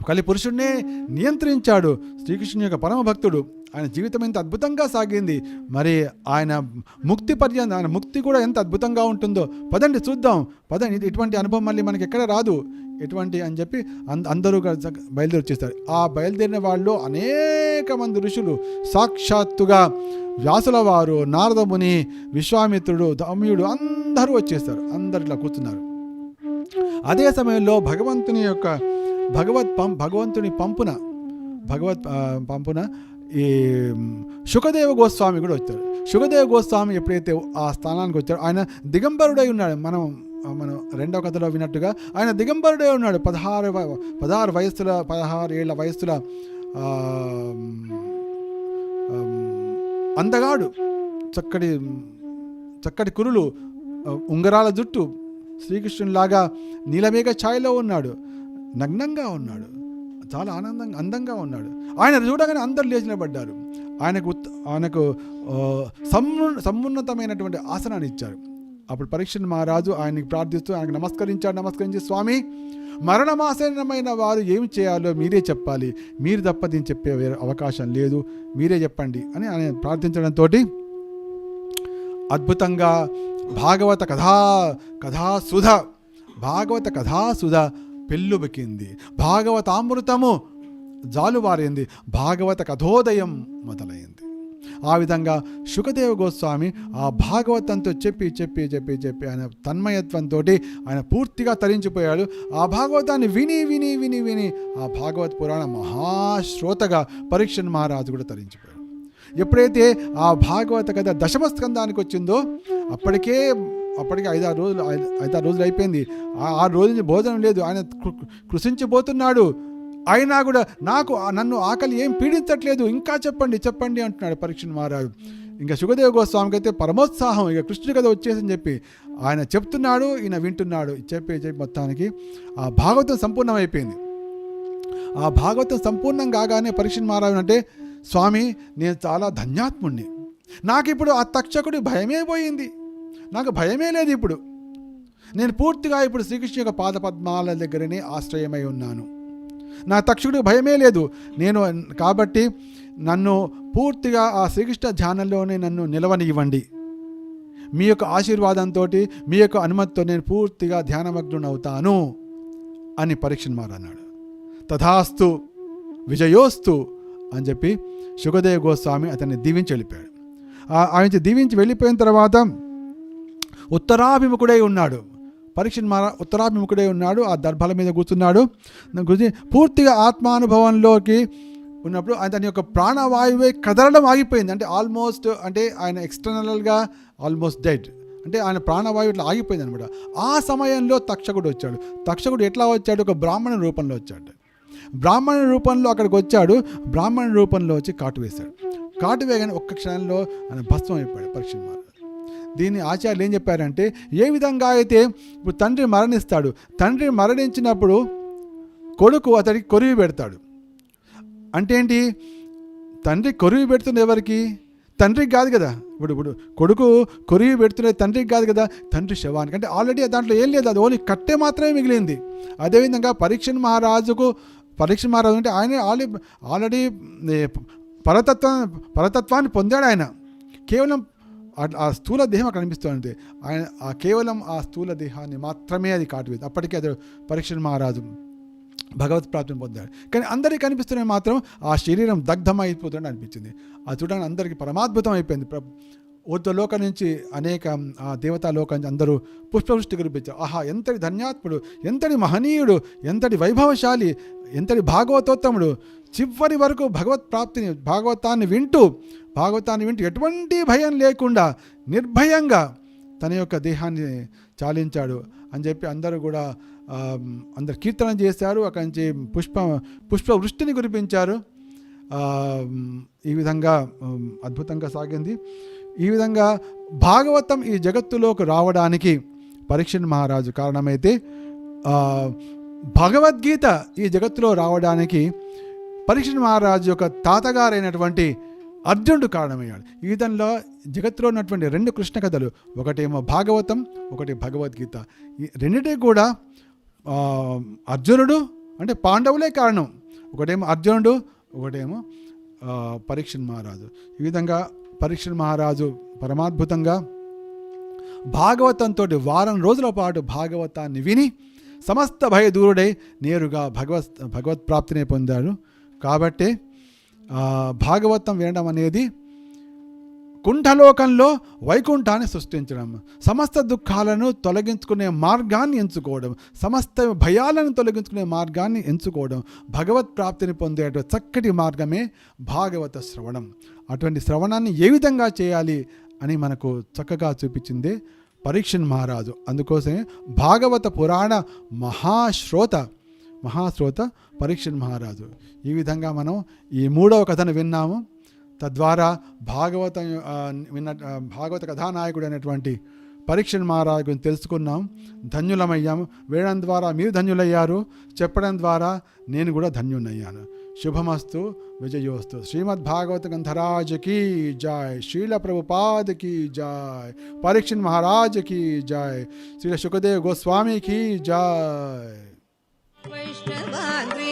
కలిపురుషుడినే నియంత్రించాడు. శ్రీకృష్ణుని యొక్క పరమ భక్తుడు. ఆయన జీవితం ఎంత అద్భుతంగా సాగింది. మరి ఆయన ముక్తి కూడా ఎంత అద్భుతంగా ఉంటుందో పదండి చూద్దాం, ఇటువంటి అనుభవం మళ్ళీ మనకి ఎక్కడ రాదు ఎటువంటి అని చెప్పి అందరూ బయలుదేరి వచ్చేస్తారు. ఆ బయలుదేరిన వాళ్ళు అనేక మంది ఋషులు, సాక్షాత్తుగా వ్యాసుల వారు, నారదముని, విశ్వామిత్రుడు, ధౌమ్యుడు అందరూ వచ్చేస్తారు. అందరు ఇట్లా కూర్చున్నారు. అదే సమయంలో భగవంతుని పంపున ఈ శుకదేవ గోస్వామి కూడా వచ్చారు. శుకదేవ గోస్వామి ఎప్పుడైతే ఆ స్థానానికి వచ్చారో ఆయన దిగంబరుడై ఉన్నాడు. మనం రెండవ కథలో విన్నట్టుగా ఆయన దిగంబరుడై ఉన్నాడు. 16 ఏళ్ల వయస్సుల అందగాడు, చక్కటి కురులు, ఉంగరాల జుట్టు, శ్రీకృష్ణునిలాగా నీలమేఘ ఛాయలో ఉన్నాడు, నగ్నంగా ఉన్నాడు, చాలా అందంగా ఉన్నాడు. ఆయన చూడగానే అందరు లేచి నిలబడ్డారు. ఆయనకు సమున్నతమైనటువంటి ఆసనాన్ని ఇచ్చారు. అప్పుడు పరీక్షణ్ మహారాజు ఆయనకి ప్రార్థిస్తూ ఆయనకు నమస్కరించి, స్వామి, మరణమాసన్నమైన వారు ఏమి చేయాలో మీరే చెప్పాలి, మీరు తప్ప దీన్ని చెప్పే వేరే అవకాశం లేదు, మీరే చెప్పండి అని ఆయన ప్రార్థించడంతో అద్భుతంగా భాగవత కథాసుధ పెళ్ళుబికింది, భాగవతామృతము జాలువారింది, భాగవత కథోదయం మొదలైంది. ఆ విధంగా శుకదేవ గోస్వామి ఆ భాగవతంతో చెప్పి ఆయన తన్మయత్వంతో ఆయన పూర్తిగా తరించిపోయాడు. ఆ భాగవతాన్ని విని ఆ భాగవత పురాణ మహాశ్రోతగా పరీక్షణ్ మహారాజు కూడా తరించిపోయాడు. ఎప్పుడైతే ఆ భాగవత కథ దశమ స్కందానికి వచ్చిందో అప్పటికి 5-6 రోజులు అయిపోయింది. 6 రోజుల నుంచి భోజనం లేదు, ఆయన కృషించిపోతున్నాడు. అయినా కూడా నన్ను ఆకలి ఏం పీడించట్లేదు, ఇంకా చెప్పండి అంటున్నాడు పరీక్షణ్ మహారాజు. ఇంకా శుకదేవ గోస్వామికి అయితే పరమోత్సాహం, ఇక కృష్ణుడి కథ వచ్చేసని చెప్పి ఆయన చెప్తున్నాడు, ఈయన వింటున్నాడు. చెప్పి మొత్తానికి ఆ భాగవతం సంపూర్ణమైపోయింది. ఆ భాగవతం సంపూర్ణం కాగానే పరీక్షణ్ మహారాజు అంటే, స్వామి, నేను చాలా ధన్యాత్ముణ్ణి, నాకు ఇప్పుడు ఆ తక్షకుడి భయమే పోయింది, నాకు భయమే లేదు. ఇప్పుడు నేను పూర్తిగా ఇప్పుడు శ్రీకృష్ణ యొక్క పాదపద్మాల దగ్గరనే ఆశ్రయమై ఉన్నాను, నా తక్షకుడికి భయమే లేదు. కాబట్టి నన్ను పూర్తిగా ఆ శ్రీకృష్ణ ధ్యానంలోనే నన్ను నిలవనివ్వండి, మీ యొక్క ఆశీర్వాదంతో, మీ యొక్క అనుమతితో నేను పూర్తిగా ధ్యానమగ్నునవుతాను అని పరీక్షణ్ మహారాజు అన్నాడు. తథాస్తు విజయోస్తు అని చెప్పి శుకదేవ గోస్వామి అతన్ని దీవించి వెళ్ళిపోయాడు. ఆయన దీవించి వెళ్ళిపోయిన తర్వాత ఉత్తరాభిముఖుడై ఉన్నాడు పరీక్షణ్ మహారాజు. ఉత్తరాభిముఖుడై ఉన్నాడు, ఆ దర్భల మీద కూర్చున్నాడు. పూర్తిగా ఆత్మానుభవంలోకి ఉన్నప్పుడు అతని యొక్క ప్రాణవాయువే కదలడం ఆగిపోయింది. అంటే ఆల్మోస్ట్, అంటే ఆయన ఎక్స్టర్నల్గా ఆల్మోస్ట్ డెడ్, అంటే ఆయన ప్రాణవాయువు ఇట్లా ఆగిపోయింది అనమాట. ఆ సమయంలో తక్షకుడు వచ్చాడు. తక్షకుడు ఎట్లా వచ్చాడు? ఒక బ్రాహ్మణ రూపంలో వచ్చాడు. బ్రాహ్మణ రూపంలో అక్కడికి వచ్చాడు. బ్రాహ్మణ రూపంలో వచ్చి కాటు వేశాడు. కాటు వేయగానే ఒక్క క్షణంలో ఆయన భస్మం అయిపోయాడు పరీక్షణ్ మహారాజు. దీన్ని ఆచార్యులు ఏం చెప్పారంటే, ఏ విధంగా అయితే ఇప్పుడు తండ్రి మరణిస్తాడు, తండ్రి మరణించినప్పుడు కొడుకు అతడికి కొరివి పెడతాడు. అంటే ఏంటి? తండ్రి కొరివి పెడుతుంది ఎవరికి? తండ్రికి కాదు కదా. ఇప్పుడు కొడుకు కొరివి పెడుతున్నది తండ్రికి కాదు కదా, తండ్రి శవానికి. అంటే ఆల్రెడీ దాంట్లో ఏం లేదు, అది ఓన్లీ కట్టె మాత్రమే మిగిలింది. అదేవిధంగా పరీక్షణ్ మహారాజు అంటే ఆయన ఆల్రెడీ పరతత్వాన్ని పొందాడు. ఆయన కేవలం ఆ స్థూల దేహం అక్కడ కనిపిస్తుంది. ఆయన కేవలం ఆ స్థూల దేహాన్ని మాత్రమే అది కాటువేది. అప్పటికే అది పరీక్షణ్ మహారాజు భగవత్ ప్రాప్తిని పొందాడు. కానీ అందరికీ కనిపిస్తున్న మాత్రం ఆ శరీరం దగ్ధమైపోతుందని అనిపించింది. అది చూడడానికి అందరికీ పరమాద్భుతం అయిపోయింది. ఊర్ధ్వలోకం నుంచి అనేక ఆ దేవతాలోకం నుంచి అందరూ పుష్పవృష్టి కురిపించారు. ఆహా, ఎంతటి ధన్యాత్ముడు, ఎంతటి మహనీయుడు, ఎంతటి వైభవశాలి, ఎంతటి భాగవతోత్తముడు, చివరి వరకు భాగవతాన్ని వింటూ ఎటువంటి భయం లేకుండా నిర్భయంగా తన యొక్క దేహాన్ని చాలించాడు అని చెప్పి అందరూ కూడా అందరు కీర్తన చేశారు. అక్కడి నుంచి పుష్పవృష్టిని కురిపించారు. ఈ విధంగా అద్భుతంగా సాగింది. ఈ విధంగా భాగవతం ఈ జగత్తులోకి రావడానికి పరీక్షణ్ మహారాజు కారణమైతే, భగవద్గీత ఈ జగత్తులో రావడానికి పరీక్షణ్ మహారాజు యొక్క తాతగారైనటువంటి అర్జునుడు కారణమయ్యాడు. ఈ విధంగా జగత్తులో ఉన్నటువంటి 2 కృష్ణ కథలు, ఒకటేమో భాగవతం, ఒకటి భగవద్గీత, ఈ రెండిటికి కూడా అర్జునుడు అంటే పాండవులే కారణం. ఒకటేమో అర్జునుడు, ఒకటేమో పరీక్షణ్ మహారాజు. ఈ విధంగా పరీక్షణ్ మహారాజు పరమాద్భుతంగా భాగవతంతో వారం రోజుల పాటు భాగవతాన్ని విని సమస్త భయదూరుడై నేరుగా భగవత్ ప్రాప్తిని పొందాడు. కాబట్టి భాగవతం వినడం అనేది కుంఠలోకంలో వైకుంఠాన్ని సృష్టించడం, సమస్త దుఃఖాలను తొలగించుకునే మార్గాన్ని ఎంచుకోవడం, సమస్త భయాలను తొలగించుకునే మార్గాన్ని ఎంచుకోవడం, భగవత్ ప్రాప్తిని పొందే చక్కటి మార్గమే భాగవత శ్రవణం. అటువంటి శ్రవణాన్ని ఏ విధంగా చేయాలి అని మనకు చక్కగా చూపించిందే పరీక్షణ్ మహారాజు. అందుకోసమే భాగవత పురాణ మహాశ్రోత పరీక్షణ్ మహారాజు. ఈ విధంగా మనం ఈ 3వ కథను విన్నాము. తద్వారా భాగవత కథానాయకుడు అయినటువంటి పరీక్షణ్ మహారాజు గురించి తెలుసుకున్నాం, ధన్యులమయ్యాము. వినడం ద్వారా మీరు ధన్యులయ్యారు, చెప్పడం ద్వారా నేను కూడా ధన్యునయ్యాను. शुभमस्तु विजयोस्तु। श्रीमद् भागवत ग्रंथराज की जय। श्रील प्रभुपाद की जय। परीक्षित महाराज की जय। श्री सुखदेव गोस्वामी की जय। वैष्णवाग्र